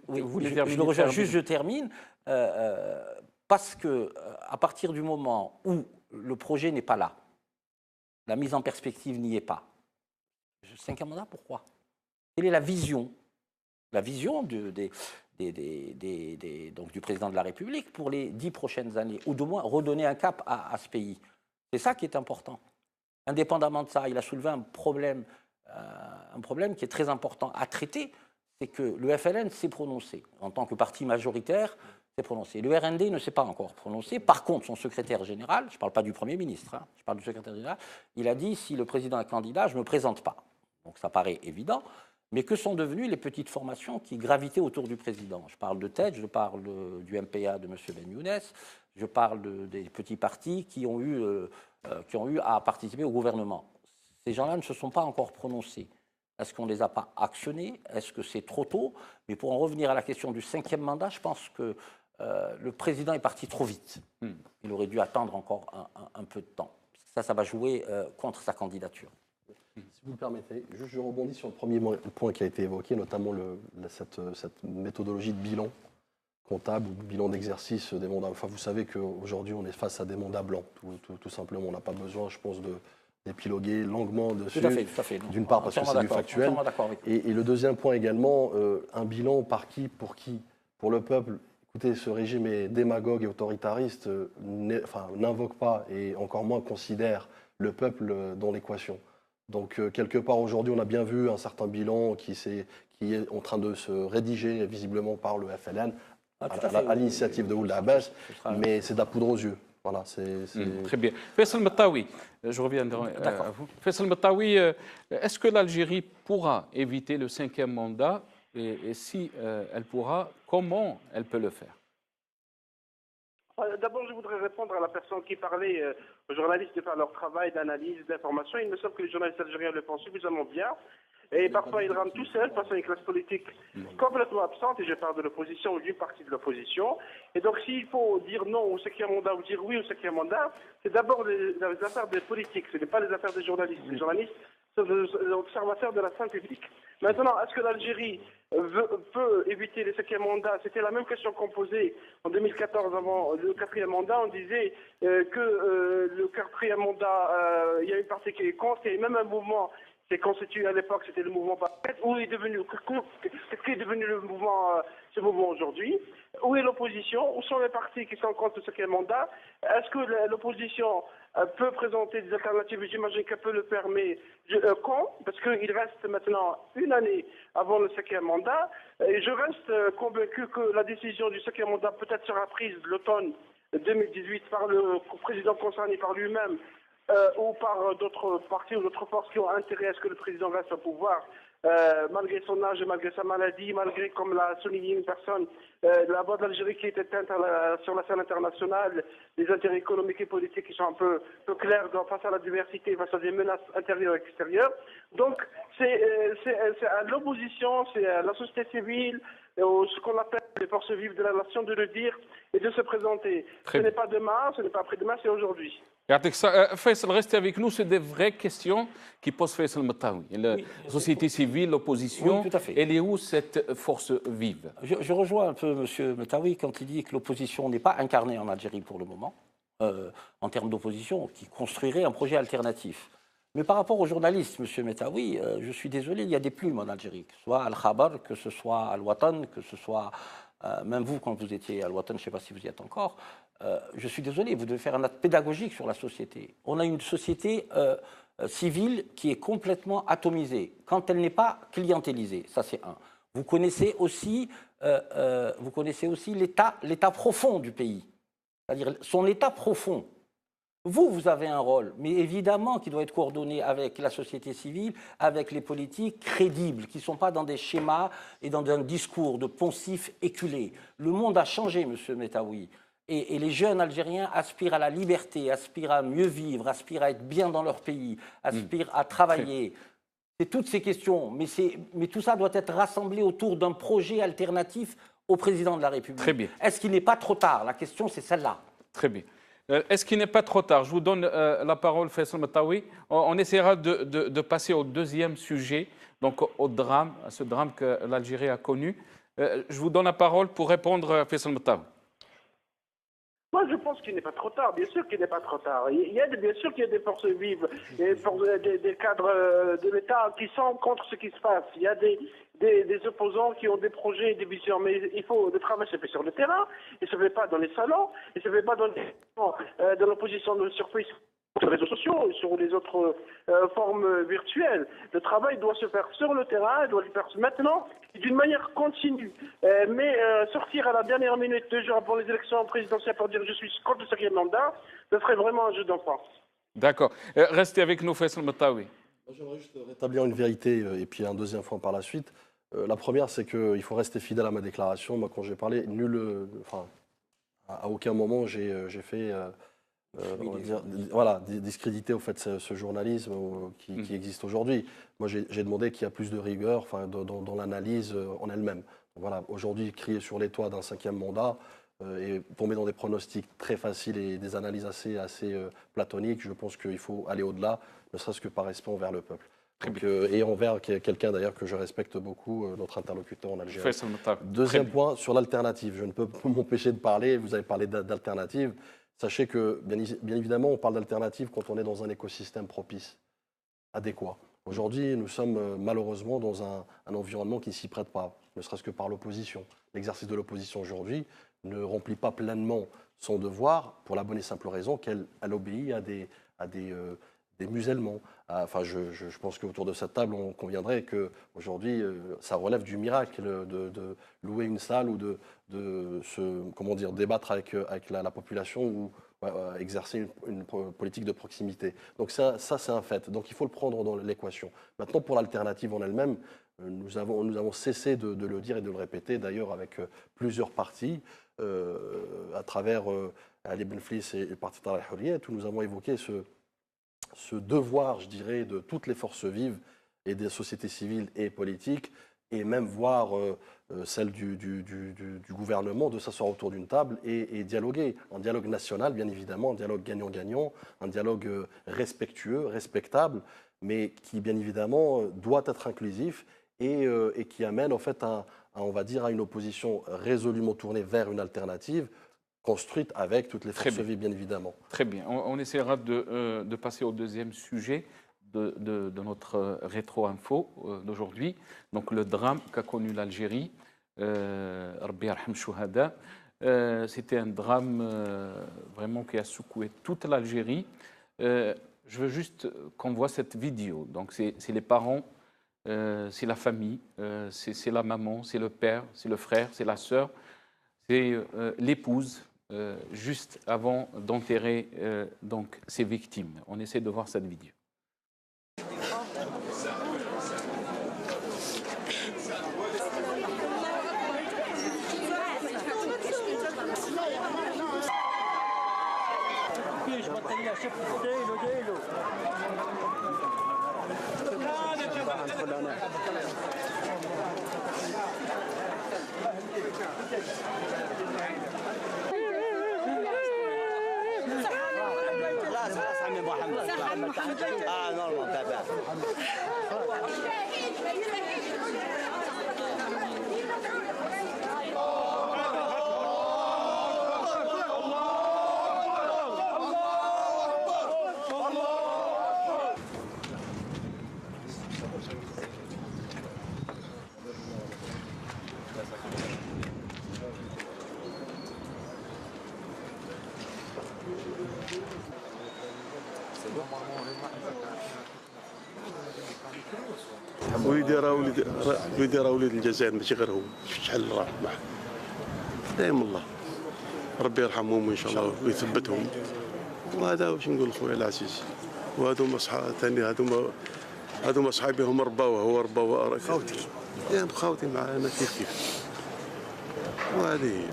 A: Vous voulez
C: je le rejoins. Juste, je termine. Parce que à partir du moment où le projet n'est pas là, la mise en perspective n'y est pas. 5e mandat, pourquoi? Quelle est la vision? La vision donc, du président de la République pour les 10 prochaines années, ou de moins redonner un cap à ce pays. C'est ça qui est important. Indépendamment de ça, il a soulevé un problème qui est très important à traiter, c'est que le FLN s'est prononcé. En tant que parti majoritaire, s'est prononcé. Le RND ne s'est pas encore prononcé. Par contre, son secrétaire général, je ne parle pas du Premier ministre, je parle du secrétaire général, il a dit, si le président est candidat, je ne me présente pas. Donc ça paraît évident. Mais que sont devenues les petites formations qui gravitaient autour du président? Je parle de TED, je parle du MPA de M. Ben Younes, je parle des petits partis qui ont eu à participer au gouvernement. Ces gens-là ne se sont pas encore prononcés. Est-ce qu'on ne les a pas actionnés? Est-ce que c'est trop tôt? Mais pour en revenir à la question du 5e mandat, je pense que le président est parti trop vite. Il aurait dû attendre encore un peu de temps. Ça va jouer contre sa candidature.
D: Si vous le permettez, juste je rebondis sur le premier point qui a été évoqué, notamment cette méthodologie de bilan comptable ou bilan d'exercice des mandats. Enfin, vous savez qu'aujourd'hui, on est face à des mandats blancs, tout simplement. On n'a pas besoin, je pense, d'épiloguer longuement dessus.
C: Tout à fait.
D: D'une part, parce que c'est du factuel. Et le deuxième point également, un bilan par qui, pour qui? Pour le peuple. Écoutez, ce régime est démagogue et autoritariste, n'invoque pas et encore moins considère le peuple dans l'équation. Donc, quelque part, aujourd'hui, on a bien vu un certain bilan qui est en train de se rédiger visiblement par le FLN à l'initiative de Ould Abbas, mais c'est de la poudre aux yeux. Voilà,
A: Très bien. Faisal Matawi, je reviens à vous. Faisal Matawi, est-ce que l'Algérie pourra éviter le 5e mandat et si elle pourra, comment elle peut le faire?
G: D'abord, je voudrais répondre à la personne qui parlait aux journalistes de faire leur travail d'analyse, d'information. Il me semble que les journalistes algériens le font suffisamment bien. Et parfois, ils rament tout seuls face à une classe politique complètement absente, et je parle de l'opposition ou d'une partie de l'opposition. Et donc, s'il faut dire non au 5e mandat ou dire oui au 5e mandat, c'est d'abord les affaires des politiques, ce n'est pas les affaires des journalistes. Les journalistes sont des observateurs de la scène publique. Maintenant, est-ce que l'Algérie peut éviter les 5e mandats? C'était la même question qu'on posait en 2014 avant le 4e mandat. On disait que le 4e mandat, il y a une partie qui est contre, il y a même un mouvement qui est constitué à l'époque, c'était le mouvement Barrette. Qu'est-ce qui est devenu le mouvement, ce mouvement aujourd'hui? Où est l'opposition? Où sont les partis qui sont contre ce 5e mandat? Est-ce que l'opposition peut présenter des alternatives? J'imagine qu'elle peut le faire, mais quand? Parce qu'il reste maintenant une année avant le 5e mandat. Et je reste convaincu que la décision du 5e mandat peut-être sera prise l'automne 2018 par le président concerné, par lui-même, ou par d'autres partis ou d'autres forces qui ont intérêt à ce que le président reste au pouvoir, malgré son âge, malgré sa maladie, malgré, comme l'a souligné une personne, la voix de l'Algérie qui est éteinte sur la scène internationale, les intérêts économiques et politiques qui sont un peu clairs face à la diversité, face à des menaces intérieures et extérieures. Donc, c'est à l'opposition, c'est à la société civile, ce qu'on appelle les forces vives de la nation de le dire et de se présenter. Ce n'est pas demain, ce n'est pas après-demain, c'est aujourd'hui.
A: Faisal, restez avec nous, c'est des vraies questions qui posent Faisal Matawi. La société civile, l'opposition, elle est où cette force vive?
C: Je rejoins un peu M. Matawi quand il dit que l'opposition n'est pas incarnée en Algérie pour le moment, en termes d'opposition, qui construirait un projet alternatif. Mais par rapport aux journalistes, M. Metawi, je suis désolé, il y a des plumes en Algérie, que ce soit Al-Khabar, que ce soit Al-Watan, que ce soit même vous, quand vous étiez à Al-Watan, je ne sais pas si vous y êtes encore, je suis désolé, vous devez faire un acte pédagogique sur la société. On a une société civile qui est complètement atomisée, quand elle n'est pas clientélisée, ça c'est un. Vous connaissez aussi l'état profond du pays, c'est-à-dire son état profond. Vous avez un rôle, mais évidemment qui doit être coordonné avec la société civile, avec les politiques crédibles, qui ne sont pas dans des schémas et dans un discours de poncifs éculés. Le monde a changé, M. Metawi, et les jeunes Algériens aspirent à la liberté, aspirent à mieux vivre, aspirent à être bien dans leur pays, aspirent à travailler. C'est toutes ces questions, mais tout ça doit être rassemblé autour d'un projet alternatif au président de la République.
A: Très bien.
C: Est-ce qu'il n'est pas trop tard? La question, c'est celle-là.
A: Très bien. Est-ce qu'il n'est pas trop tard? Je vous donne la parole, Faisal Matawi. On essaiera de passer au deuxième sujet, donc au drame, à ce drame que l'Algérie a connu. Je vous donne la parole pour répondre, Faisal Matawi.
G: Moi, je pense qu'il n'est pas trop tard. Bien sûr qu'il n'est pas trop tard. Bien sûr qu'il y a des forces vives, des cadres de l'État qui sont contre ce qui se passe. Il y a des opposants qui ont des projets et des visions. Mais le travail se fait sur le terrain. Il ne se fait pas dans les salons. Il ne se fait pas dans l'opposition de surprise sur les réseaux sociaux, sur les autres formes virtuelles. Le travail doit se faire sur le terrain, il doit se faire maintenant d'une manière continue. Mais sortir à la dernière minute, 2 jours avant les élections présidentielles pour dire je suis contre le 5e mandat, ce serait vraiment un jeu d'enfant.
A: D'accord. Restez avec nous, Faisal Matawi.
D: J'aimerais juste rétablir une vérité et puis un deuxième point par la suite. La première, c'est qu'il faut rester fidèle à ma déclaration. Moi, quand j'ai parlé, à aucun moment j'ai fait... on va dire, voilà, discréditer au fait ce journalisme qui existe aujourd'hui. Moi, j'ai demandé qu'il y a plus de rigueur dans l'analyse en elle-même. Voilà, aujourd'hui, crier sur les toits d'un 5e mandat et tomber dans des pronostics très faciles et des analyses assez platoniques, je pense qu'il faut aller au-delà, ne serait-ce que par respect envers le peuple. Donc, et envers quelqu'un d'ailleurs que je respecte beaucoup, notre interlocuteur en Algérie. Deuxième point, sur l'alternative. Je ne peux pas m'empêcher de parler, vous avez parlé d'alternative. Sachez que, bien évidemment, on parle d'alternative quand on est dans un écosystème propice, adéquat. Aujourd'hui, nous sommes malheureusement dans un environnement qui ne s'y prête pas, ne serait-ce que par l'opposition. L'exercice de l'opposition aujourd'hui ne remplit pas pleinement son devoir pour la bonne et simple raison qu'elle obéit à des musulmans. Enfin, je pense qu'autour de cette table, on conviendrait qu'aujourd'hui, ça relève du miracle de louer une salle ou de débattre avec la population ou exercer une politique de proximité. Donc ça c'est un fait. Donc il faut le prendre dans l'équation. Maintenant, pour l'alternative en elle-même, nous avons cessé de le dire et de le répéter, d'ailleurs avec plusieurs partis, à travers Ali Benflis et le Parti Tarek Hurriyet, où nous avons évoqué ce devoir, je dirais, de toutes les forces vives et des sociétés civiles et politiques, et même voir celle du gouvernement, de s'asseoir autour d'une table et dialoguer. Un dialogue national, bien évidemment, un dialogue gagnant-gagnant, un dialogue respectueux, respectable, mais qui, bien évidemment, doit être inclusif et qui amène, en fait, on va dire, à une opposition résolument tournée vers une alternative, construite avec toutes les forces vives, bien évidemment.
A: Très bien. On essaiera de passer au deuxième sujet de notre rétro-info d'aujourd'hui. Donc, le drame qu'a connu l'Algérie. Rabbi yarham shuhada. C'était un drame vraiment qui a secoué toute l'Algérie. Je veux juste qu'on voit cette vidéo. Donc, c'est les parents, c'est la famille, c'est la maman, c'est le père, c'est le frère, c'est la sœur, c'est l'épouse. Juste avant d'enterrer donc ces victimes. On essaie de voir cette vidéo.
J: محمد نورمال تابع
K: وليدي راه وليد الجزائر ماشي غير هو شحال راح معاه دايم الله ربي يرحمهم وان شاء الله ويثبتهم وهذا واش نقول خويا العزيز وهذوما صحاب ثاني هذوما صحابي هم رباوه هو رباوه خوتي يعني خوتي معنا كيف وهذه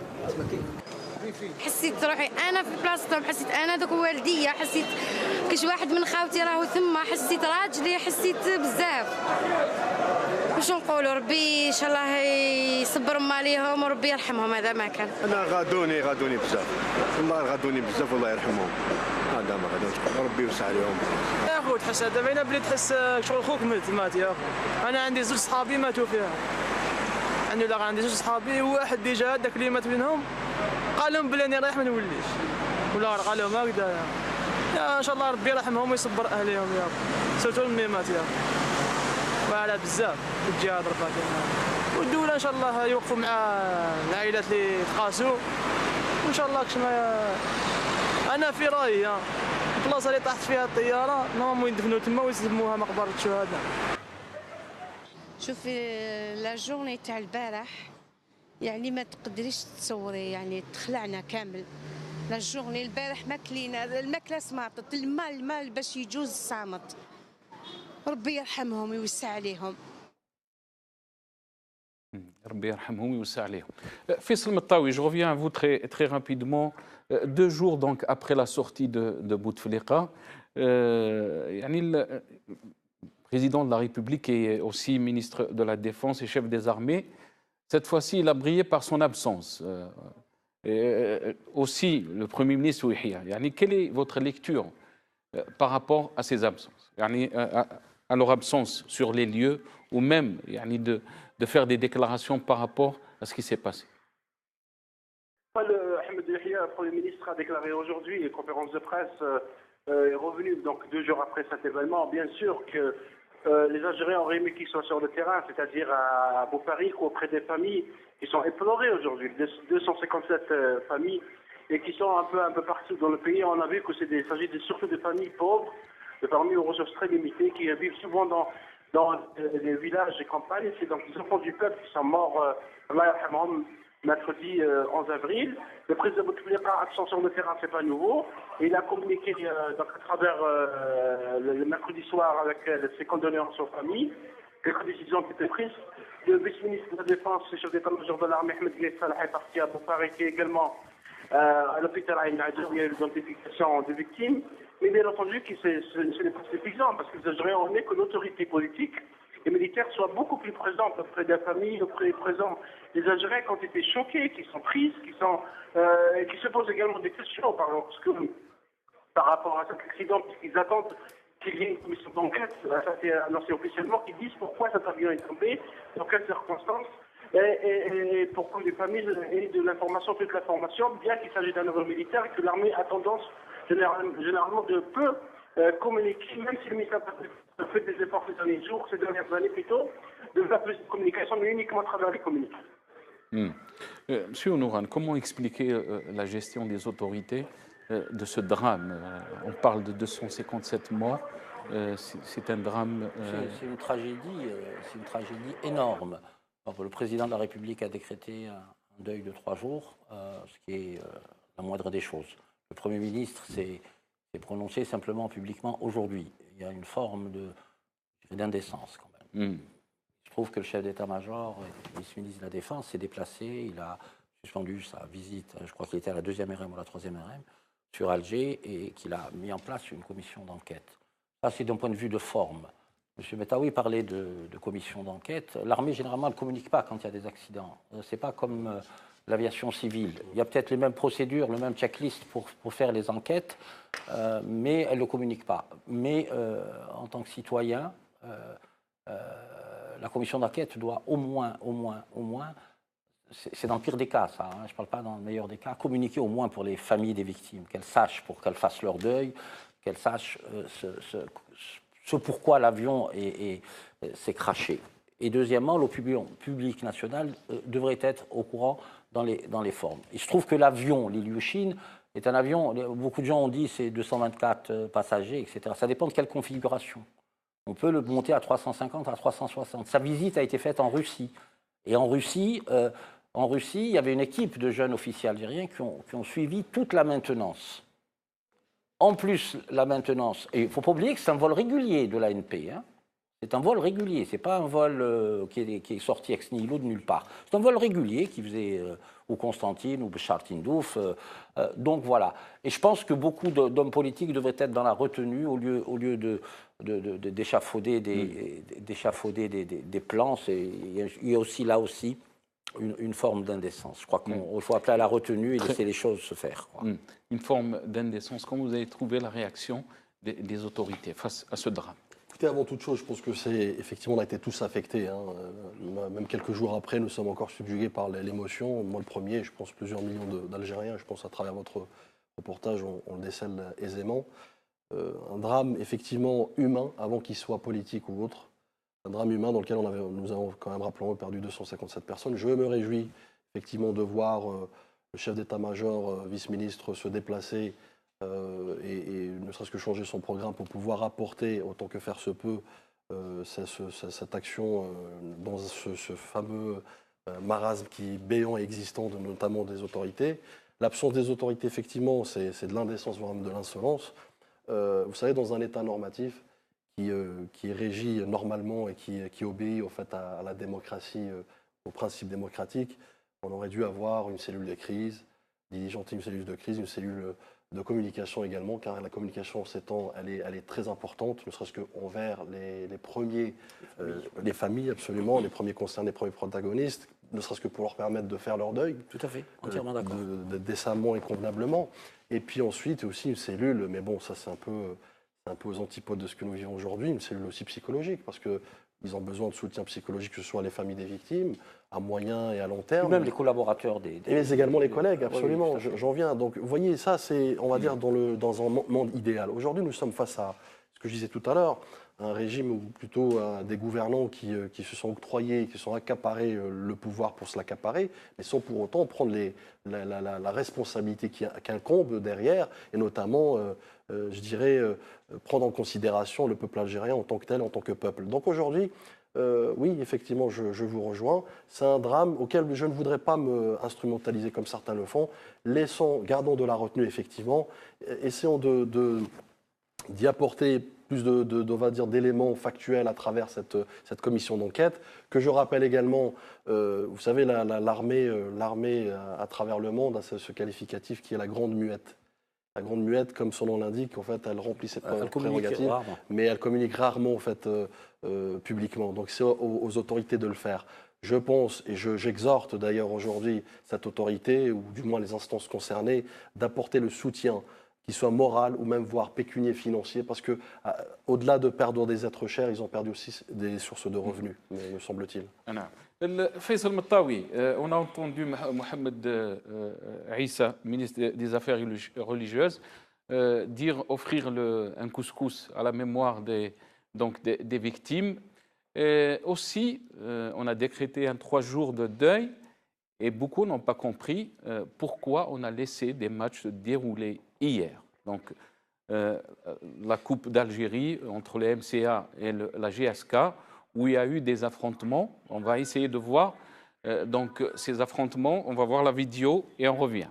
L: حسيت روحي انا في بلاصتهم حسيت انا دوك والديا حسيت كاش واحد من خاوتي راهو ثم حسيت راجلي حسيت بزاف واش نقولوا ربي ان شاء الله يصبرهم عليهم وربي يرحمهم هذا ما كان
K: انا غادوني بزاف والله غادوني بزاف والله يرحمهم هذا ما غادونش ربي يوسع عليهم
M: يا خو تحس هذا باينه بلي تحس شغل خوك مات يا اخو انا عندي زوج صحابي ماتوا فيها عندي زوج صحابي وواحد ديجا هذاك اللي مات منهم قال لهم بلي انا رايح ما نوليش ولا قال لهم هكذا يا ان شاء الله ربي يرحمهم ويصبر اهليهم يا سيرتو الميمات يا وعلى بزاف الجهاد رباك والدوله ان شاء الله يوقفوا مع العائلات اللي تقاسوا وان شاء الله كشما انا في رايي البلاصه اللي طاحت فيها الطياره نورمالمون يدفنوا تما ويسموها مقبره الشهداء.
L: شوفي لا جورني تاع البارح يعني ما تقدريش تصوري يعني تخلعنا كامل لا جورني البارح ما كلينا الماكله صماطت الماء باش يجوز صامت ربي يرحمهم ويوسع عليهم
A: ربي يرحمهم ويوسع عليهم. Faisal Mettaoui, je reviens à vous très rapidement. 2 jours donc après la sortie de Bouteflika, le président de la République et aussi ministre de la Défense et chef des armées, cette fois-ci il a brillé par son absence. Aussi le Premier ministre Ouihia. Quelle est votre lecture par rapport à ces absences, à leur absence sur les lieux ou même de faire des déclarations par rapport à ce qui s'est passé?
G: Ahmed Yahya, le Premier ministre, a déclaré aujourd'hui, une conférence de presse, est revenu donc 2 jours après cet événement. Bien sûr que les Algériens auraient aimé qu'ils soient sur le terrain, c'est-à-dire à Bouffarik ou auprès des familles qui sont éplorées aujourd'hui, 257 familles, et qui sont un peu partout dans le pays. On a vu que il s'agit surtout de familles pauvres, de familles aux ressources très limitées, qui vivent souvent dans les villages et campagnes. C'est donc les enfants du peuple qui sont morts mercredi 11 avril. Le président Bouteflika absent sur le terrain, c'est pas nouveau. Il a communiqué donc à travers le mercredi soir avec ses condoléances aux familles. Quelques décisions ont été prises. Le vice-ministre de la Défense, le chef d'état-major de l'armée, Ahmed Salah, est parti à Bouffarik et également à l'hôpital Aïn Adjou, il y a eu l'identification des victimes. Mais bien entendu, ce n'est pas suffisant parce que les Algériens ont aimé que l'autorité politique et militaire soit beaucoup plus présente auprès des familles, auprès des présents. Les Algériens ont été choqués, qui sont tristes, qui se posent également des questions par rapport à cet accident, puisqu'ils attendent qu'il y ait une commission d'enquête, ça a été annoncé officiellement, qui disent pourquoi cet avion est tombé, dans quelles circonstances, et pour que les familles aient de l'information, toute l'information, bien qu'il s'agisse d'un œuvre militaire et que l'armée a tendance généralement de peu communiquer, même si le ministère a fait des efforts ces derniers jours, ces dernières années plutôt, de faire plus de communication, mais uniquement à travers les communiqués.
A: Monsieur Onouran, comment expliquer la gestion des autorités de ce drame? On parle de 257 morts, c'est un drame...
C: C'est une tragédie énorme. Le président de la République a décrété un deuil de 3 jours, ce qui est la moindre des choses. Le Premier ministre s'est prononcé simplement publiquement aujourd'hui. Il y a une forme d'indécence quand même. Je trouve que le chef d'état-major et le vice-ministre de la Défense s'est déplacé. Il a suspendu sa visite, je crois qu'il était à la 2e RM ou la 3e RM, sur Alger, et qu'il a mis en place une commission d'enquête. Ça, c'est d'un point de vue de forme. M. Mettaoui parlait de commission d'enquête. L'armée, généralement, ne communique pas quand il y a des accidents. Ce n'est pas comme l'aviation civile. Il y a peut-être les mêmes procédures, le même checklist pour faire les enquêtes, mais elle ne le communique pas. Mais en tant que citoyen, la commission d'enquête doit au moins, c'est dans le pire des cas ça, hein, je ne parle pas dans le meilleur des cas, communiquer au moins pour les familles des victimes, qu'elles sachent, pour qu'elles fassent leur deuil, qu'elles sachent ce pourquoi l'avion s'est crashé. Et deuxièmement, l'opinion publique nationale devrait être au courant dans les formes. Il se trouve que l'avion, l'Ilyushin, est un avion, beaucoup de gens ont dit c'est 224 passagers, etc. Ça dépend de quelle configuration. On peut le monter à 350, à 360. Sa visite a été faite en Russie. Et en Russie, il y avait une équipe de jeunes officiers algériens qui ont suivi toute la maintenance. En plus, la maintenance, et il ne faut pas oublier que c'est un vol régulier de l'ANP. Hein. C'est un vol régulier, ce n'est pas un vol qui est sorti ex nihilo de nulle part. C'est un vol régulier qui faisait ou Constantine ou Béchar Tindouf. Donc voilà. Et je pense que beaucoup d'hommes politiques devraient être dans la retenue au lieu d'échafauder des plans. Il y a aussi là aussi une forme d'indécence. Je crois qu'il faut appeler à la retenue et laisser les choses se faire.
A: Une forme d'indécence. Comment vous avez trouvé la réaction des autorités face à ce drame?
D: Avant toute chose, je pense que effectivement, on a été tous affectés. Hein. Même quelques jours après, nous sommes encore subjugués par l'émotion. Moi, le premier, je pense plusieurs millions d'Algériens. Je pense à travers votre reportage, on le décèle aisément. Un drame effectivement humain, avant qu'il soit politique ou autre. Un drame humain dans lequel nous avons quand même, rappelons-le, perdu 257 personnes. Je me réjouis effectivement de voir le chef d'état-major, vice-ministre, se déplacer et ne serait-ce que changer son programme pour pouvoir apporter, autant que faire se peut, cette action dans ce fameux marasme béant et existant, notamment des autorités. L'absence des autorités, effectivement, c'est de l'indécence, voire même de l'insolence. Vous savez, dans un État normatif qui est régi normalement et qui obéit au fait à la démocratie, aux principes démocratiques, on aurait dû avoir une cellule de crise, diligenter une cellule de crise, une cellule de communication également, car la communication en ces temps, elle est très importante, ne serait-ce qu'envers les familles, absolument, les premiers concernés, les premiers protagonistes, ne serait-ce que pour leur permettre de faire leur deuil.
C: Tout à fait, entièrement d'accord.
D: Décemment et convenablement. Et puis ensuite, aussi une cellule, mais bon, ça c'est un peu aux antipodes de ce que nous vivons aujourd'hui, une cellule aussi psychologique, parce qu'ils ont besoin de soutien psychologique, que ce soit les familles des victimes, à moyen et à long terme.
C: Ou même les collaborateurs
D: mais également les collègues, absolument, oui, j'en viens. Donc vous voyez, ça c'est, on va dire, dans un monde idéal. Aujourd'hui, nous sommes face à ce que je disais tout à l'heure, un régime ou plutôt des gouvernants qui se sont octroyés, qui sont accaparés le pouvoir pour se l'accaparer, mais sans pour autant prendre la responsabilité qui incombe derrière, et notamment, je dirais, prendre en considération le peuple algérien en tant que tel, en tant que peuple. Donc aujourd'hui, oui, effectivement, je vous rejoins. C'est un drame auquel je ne voudrais pas me instrumentaliser comme certains le font. Gardons de la retenue, effectivement. Essayons d'y apporter plus on va dire, d'éléments factuels à travers cette commission d'enquête, que je rappelle également, vous savez, l'armée à travers le monde a ce qualificatif qui est la grande muette. La grande muette, comme son nom l'indique, en fait, elle remplit ses prérogatives, mais elle communique rarement en fait, publiquement. Donc c'est aux autorités de le faire. Je pense, et j'exhorte d'ailleurs aujourd'hui cette autorité, ou du moins les instances concernées, d'apporter le soutien qui soit moral ou même voire pécunier financier, parce que au-delà de perdre des êtres chers, ils ont perdu aussi des sources de revenus, me semble-t-il.
A: Faisal Matawi, on a entendu Mohamed Issa, ministre des Affaires religieuses, offrir un couscous à la mémoire des victimes. Et aussi, on a décrété 3 jours de deuil, et beaucoup n'ont pas compris pourquoi on a laissé des matchs se dérouler hier. Donc, la Coupe d'Algérie entre les MCA et la GSK, où il y a eu des affrontements. On va essayer de voir donc ces affrontements. On va voir la vidéo et on revient.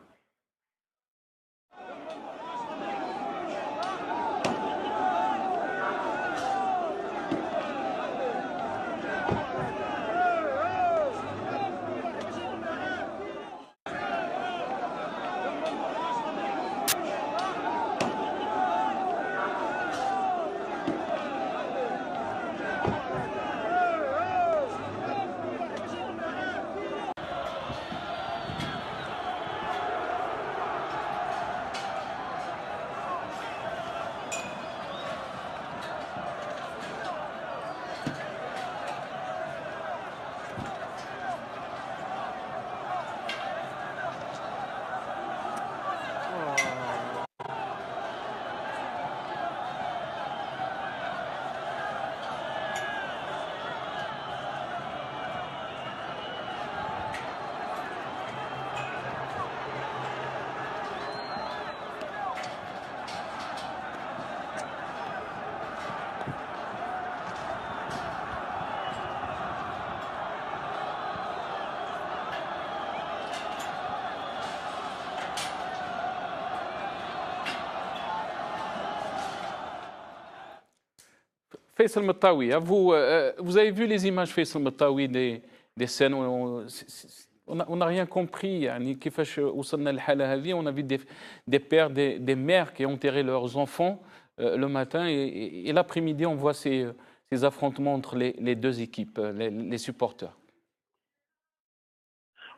A: Faisal Matawi, vous avez vu les images Faisal Matawi des scènes où on n'a rien compris. On a vu des pères, des mères qui ont enterré leurs enfants le matin et l'après-midi, on voit ces affrontements entre les deux équipes, les supporters.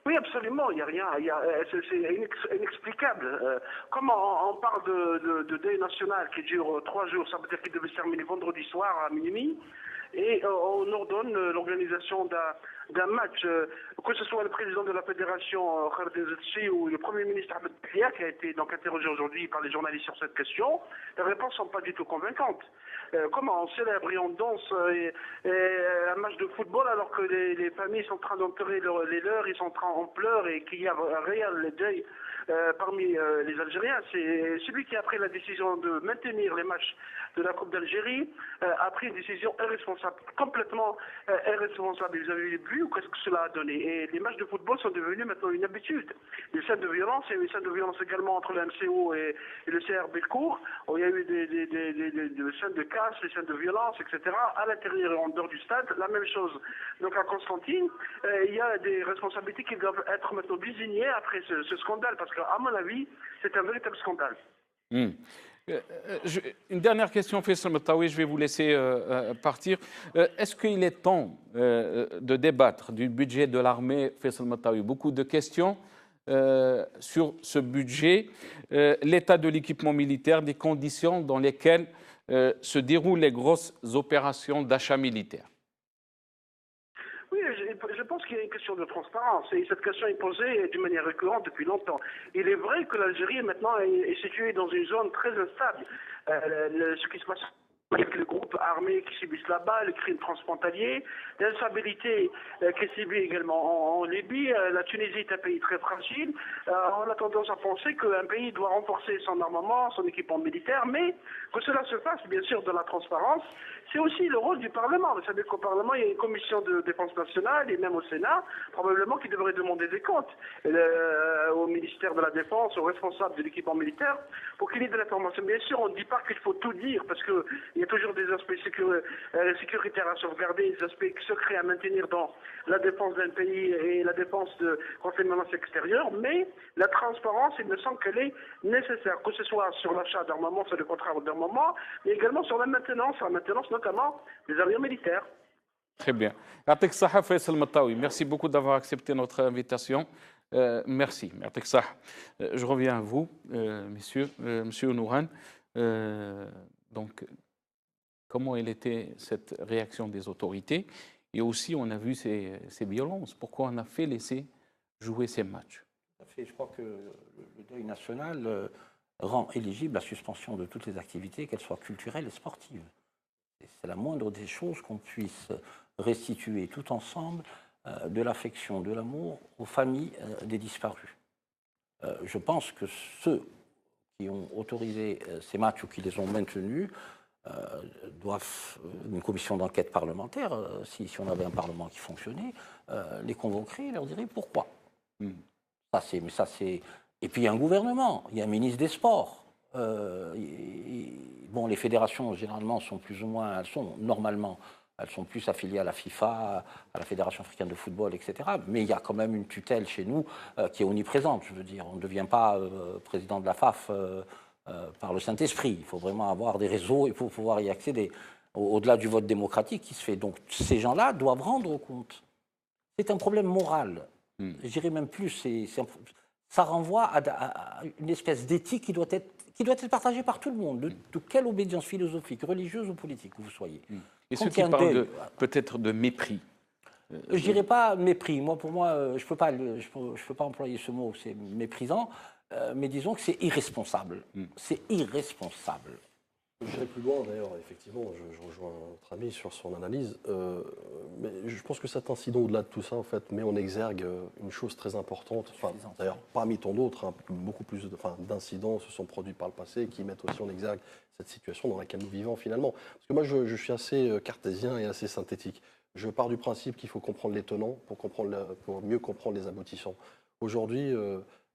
G: Oui, absolument, il n'y a rien, c'est inexplicable. Comment on parle de deuil national qui dure 3 jours, ça veut dire qu'il devait se terminer vendredi soir à minuit, et on ordonne l'organisation d'un match, que ce soit le président de la fédération Khaled Zetchi ou le premier ministre Ahmed Bia, qui a été donc interrogé aujourd'hui par les journalistes sur cette question. Les réponses ne sont pas du tout convaincantes. Comment on célèbre et on danse un match de football alors que les familles sont en train d'enterrer les leurs, ils sont en pleurs et qu'il y a un réel deuil parmi les Algériens. C'est celui qui a pris la décision de maintenir les matchs de la Coupe d'Algérie a pris une décision irresponsable, complètement irresponsable. Vous avez vu qu'est-ce que cela a donné. Et les matchs de football sont devenus maintenant une habitude. Les scènes de violence, il y a eu des scènes de violence également entre le MCO et le CR Belcourt, où il y a eu des scènes de casse, des scènes de violence, etc. à l'intérieur et en dehors du stade. La même chose donc à Constantine. Il y a des responsabilités qui doivent être maintenant désignées après ce scandale, parce qu'à mon avis, c'est un véritable scandale.
A: Une dernière question, Faisal Matawi, je vais vous laisser partir. Est-ce qu'il est temps de débattre du budget de l'armée, Faisal Matawi? Beaucoup de questions sur ce budget, l'état de l'équipement militaire, des conditions dans lesquelles se déroulent les grosses opérations d'achat militaire.
G: Oui, je pense qu'il y a une question de transparence et cette question est posée d'une manière récurrente depuis longtemps. Il est vrai que l'Algérie maintenant est située dans une zone très instable. Ce qui se passe avec les groupes armés qui subissent là-bas, le crime transfrontalier, l'instabilité qui est subie également en Libye. La Tunisie est un pays très fragile. On a tendance à penser qu'un pays doit renforcer son armement, son équipement militaire, mais que cela se fasse bien sûr dans la transparence. C'est aussi le rôle du Parlement. Vous savez qu'au Parlement, il y a une commission de défense nationale et même au Sénat, probablement qui devrait demander des comptes au ministère de la Défense, aux responsables de l'équipement militaire, pour qu'il y ait de l'information. Bien sûr, on ne dit pas qu'il faut tout dire, parce qu'il y a toujours des aspects sécuritaires à sauvegarder, des aspects secrets à maintenir dans la défense d'un pays et la défense contre les menaces extérieures, mais la transparence, il me semble qu'elle est nécessaire, que ce soit sur l'achat d'armement, sur le contrat d'armement, mais également sur la maintenance notamment des avions militaires.
A: Très bien. Yatik Saha Faisal Matawi, merci beaucoup d'avoir accepté notre invitation. Merci. Yatik Saha. Je reviens à vous, messieurs, monsieur Nouran. Donc, comment était cette réaction des autorités? Et aussi, on a vu ces violences. Pourquoi on a fait laisser jouer ces matchs?
C: Je crois que le deuil national rend éligible la suspension de toutes les activités, qu'elles soient culturelles et sportives. C'est la moindre des choses qu'on puisse restituer tout ensemble de l'affection, de l'amour aux familles des disparus. Je pense que ceux qui ont autorisé ces matchs ou qui les ont maintenus doivent, une commission d'enquête parlementaire, si on avait un parlement qui fonctionnait, les convoquerait et leur dirait pourquoi. Et puis il y a un gouvernement, il y a un ministre des Sports. Bon, les fédérations, généralement, sont plus ou moins, elles sont plus affiliées à la FIFA, à la Fédération africaine de football, etc. Mais il y a quand même une tutelle chez nous qui est omniprésente. Je veux dire, on ne devient pas président de la FAF par le Saint-Esprit. Il faut vraiment avoir des réseaux et pour pouvoir y accéder, au-delà du vote démocratique qui se fait. Donc ces gens-là doivent rendre compte. C'est un problème moral. Je dirais même plus, ça renvoie à une espèce d'éthique qui doit être partagée par tout le monde, de quelle obédience philosophique, religieuse ou politique que vous soyez.
A: Et ceux qui parlent peut-être de mépris.
C: Je ne dirais pas mépris. Pour moi, je ne peux pas employer ce mot, c'est méprisant, mais disons que c'est irresponsable. C'est irresponsable.
D: J'irai plus loin d'ailleurs, effectivement, je rejoins notre ami sur son analyse, mais je pense que cet incident, au-delà de tout ça, en fait, met en exergue une chose très importante, d'ailleurs parmi tant d'autres, beaucoup plus d'incidents se sont produits par le passé qui mettent aussi en exergue cette situation dans laquelle nous vivons finalement. Parce que moi je suis assez cartésien et assez synthétique. Je pars du principe qu'il faut comprendre les tenants pour mieux comprendre les aboutissants. Aujourd'hui,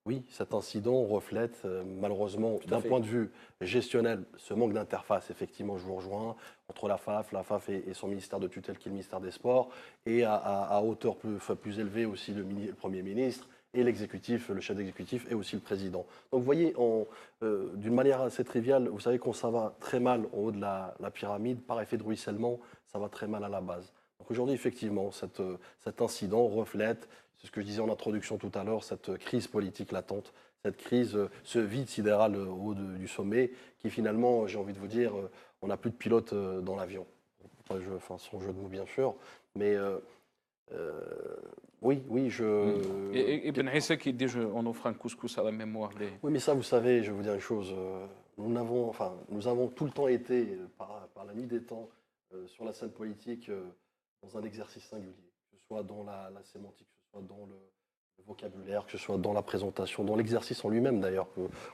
D: Oui, cet incident reflète malheureusement, d'un point de vue gestionnel, ce manque d'interface, effectivement, je vous rejoins, entre la FAF et son ministère de tutelle qui est le ministère des Sports, et à hauteur plus élevée aussi le Premier ministre, et l'exécutif, le chef d'exécutif, et aussi le président. Donc vous voyez, d'une manière assez triviale, vous savez qu'on ça va très mal en haut de la pyramide, par effet de ruissellement, ça va très mal à la base. Donc aujourd'hui, effectivement, cet incident reflète, c'est ce que je disais en introduction tout à l'heure, cette crise politique latente, cette crise, ce vide sidéral au haut du sommet, qui finalement, j'ai envie de vous dire, on n'a plus de pilote dans l'avion. Enfin, sans jeu de mots, bien sûr, mais oui, je...
A: Et Ben Issa qui dit on offre un couscous à la mémoire des...
D: Oui, mais ça, vous savez, je vais vous dire une chose, nous avons tout le temps été, par la nuit des temps, sur la scène politique, dans un exercice singulier, que ce soit dans la sémantique, que ce soit dans le vocabulaire, que ce soit dans la présentation, dans l'exercice en lui-même d'ailleurs.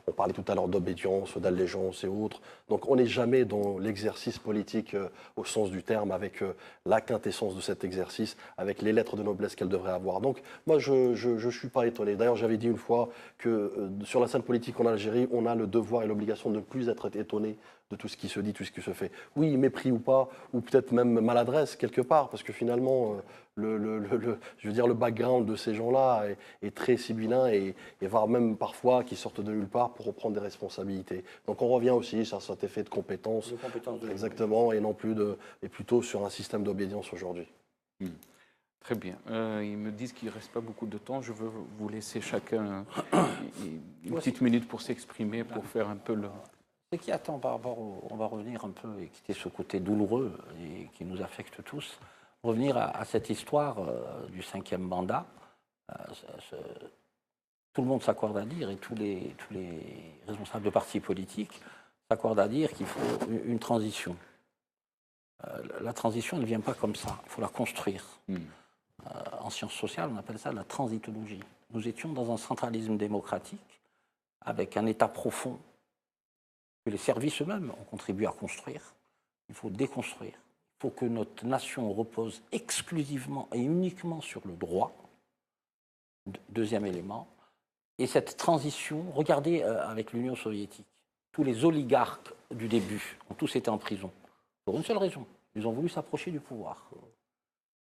D: On parlait tout à l'heure d'obédience, d'allégeance et autres. Donc on n'est jamais dans l'exercice politique au sens du terme, avec la quintessence de cet exercice, avec les lettres de noblesse qu'elle devrait avoir. Donc moi je ne suis pas étonné. D'ailleurs j'avais dit une fois que sur la scène politique en Algérie, on a le devoir et l'obligation de ne plus être étonné de tout ce qui se dit, tout ce qui se fait. Oui, mépris ou pas, ou peut-être même maladresse quelque part, parce que finalement, je veux dire, le background de ces gens-là est très sibyllin et voire même parfois qui sortent de nulle part pour reprendre des responsabilités. Donc on revient aussi sur cet effet de compétence, exactement, et non plus et plutôt sur un système d'obédience aujourd'hui.
A: Très bien. Ils me disent qu'il ne reste pas beaucoup de temps. Je veux vous laisser chacun une petite minute pour s'exprimer, pour faire un peu le...
C: Ce qui attend par rapport on va revenir un peu et quitter ce côté douloureux et qui nous affecte tous, revenir à cette histoire du 5e mandat. Tout le monde s'accorde à dire, et tous les responsables de partis politiques s'accordent à dire qu'il faut une transition. La transition ne vient pas comme ça, il faut la construire. En sciences sociales, on appelle ça la transitologie. Nous étions dans un centralisme démocratique avec un État profond que les services eux-mêmes ont contribué à construire. Il faut déconstruire. Il faut que notre nation repose exclusivement et uniquement sur le droit. Deuxième élément. Et cette transition, regardez avec l'Union soviétique, tous les oligarques du début ont tous été en prison. Pour une seule raison, ils ont voulu s'approcher du pouvoir.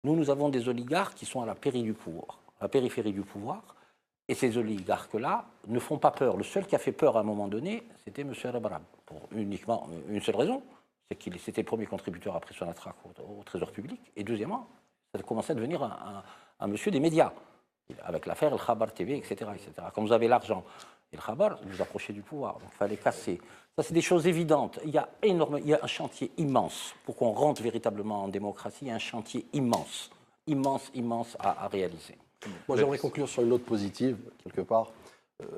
C: Nous avons des oligarques qui sont à la périphérie du pouvoir. Et ces oligarques-là ne font pas peur. Le seul qui a fait peur à un moment donné, c'était M. Rebrab. Pour uniquement une seule raison, c'est qu'il était le premier contributeur après son attraque au Trésor public. Et deuxièmement, ça commençait à devenir un monsieur des médias, avec l'affaire El Khabar TV, etc., etc. Quand vous avez l'argent et le Khabar, vous approchez du pouvoir. Donc il fallait casser. Ça, c'est des choses évidentes. Il y a un chantier immense. Pour qu'on rentre véritablement en démocratie, il y a un chantier immense à réaliser.
D: Moi, j'aimerais conclure sur une note positive, quelque part.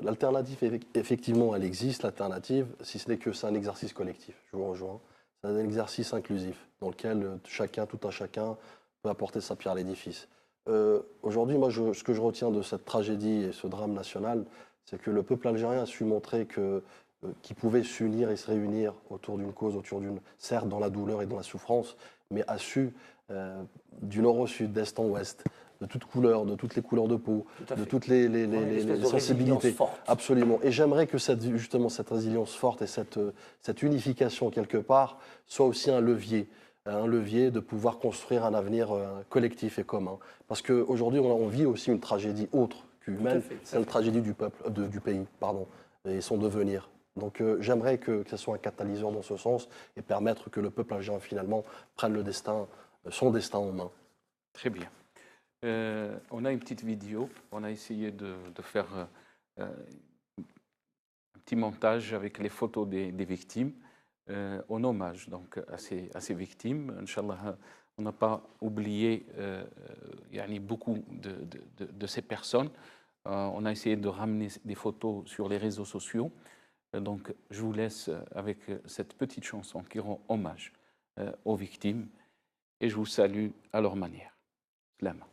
D: L'alternative, effectivement, elle existe, l'alternative, si ce n'est que c'est un exercice collectif, je vous rejoins. C'est un exercice inclusif, dans lequel tout un chacun peut apporter sa pierre à l'édifice. Aujourd'hui, moi, ce que je retiens de cette tragédie et ce drame national, c'est que le peuple algérien a su montrer qu'il pouvait s'unir et se réunir autour d'une cause, certes dans la douleur et dans la souffrance, mais a su, du nord au sud, d'est en ouest, de toutes couleurs, de toutes les couleurs de peau, de toutes les sensibilités. Absolument. Et j'aimerais que justement cette résilience forte et cette unification quelque part soit aussi un levier de pouvoir construire un avenir collectif et commun. Parce qu'aujourd'hui, on vit aussi une tragédie autre qu'humaine, c'est la tragédie du peuple, du pays, et son devenir. Donc j'aimerais que ce soit un catalyseur dans ce sens et permettre que le peuple algérien finalement prenne son destin en main.
A: Très bien. On a une petite vidéo, on a essayé de faire un petit montage avec les photos des victimes, en hommage donc, à ces victimes. Inch'Allah, on n'a pas oublié beaucoup de ces personnes. On a essayé de ramener des photos sur les réseaux sociaux. Donc je vous laisse avec cette petite chanson qui rend hommage aux victimes et je vous salue à leur manière. Slama.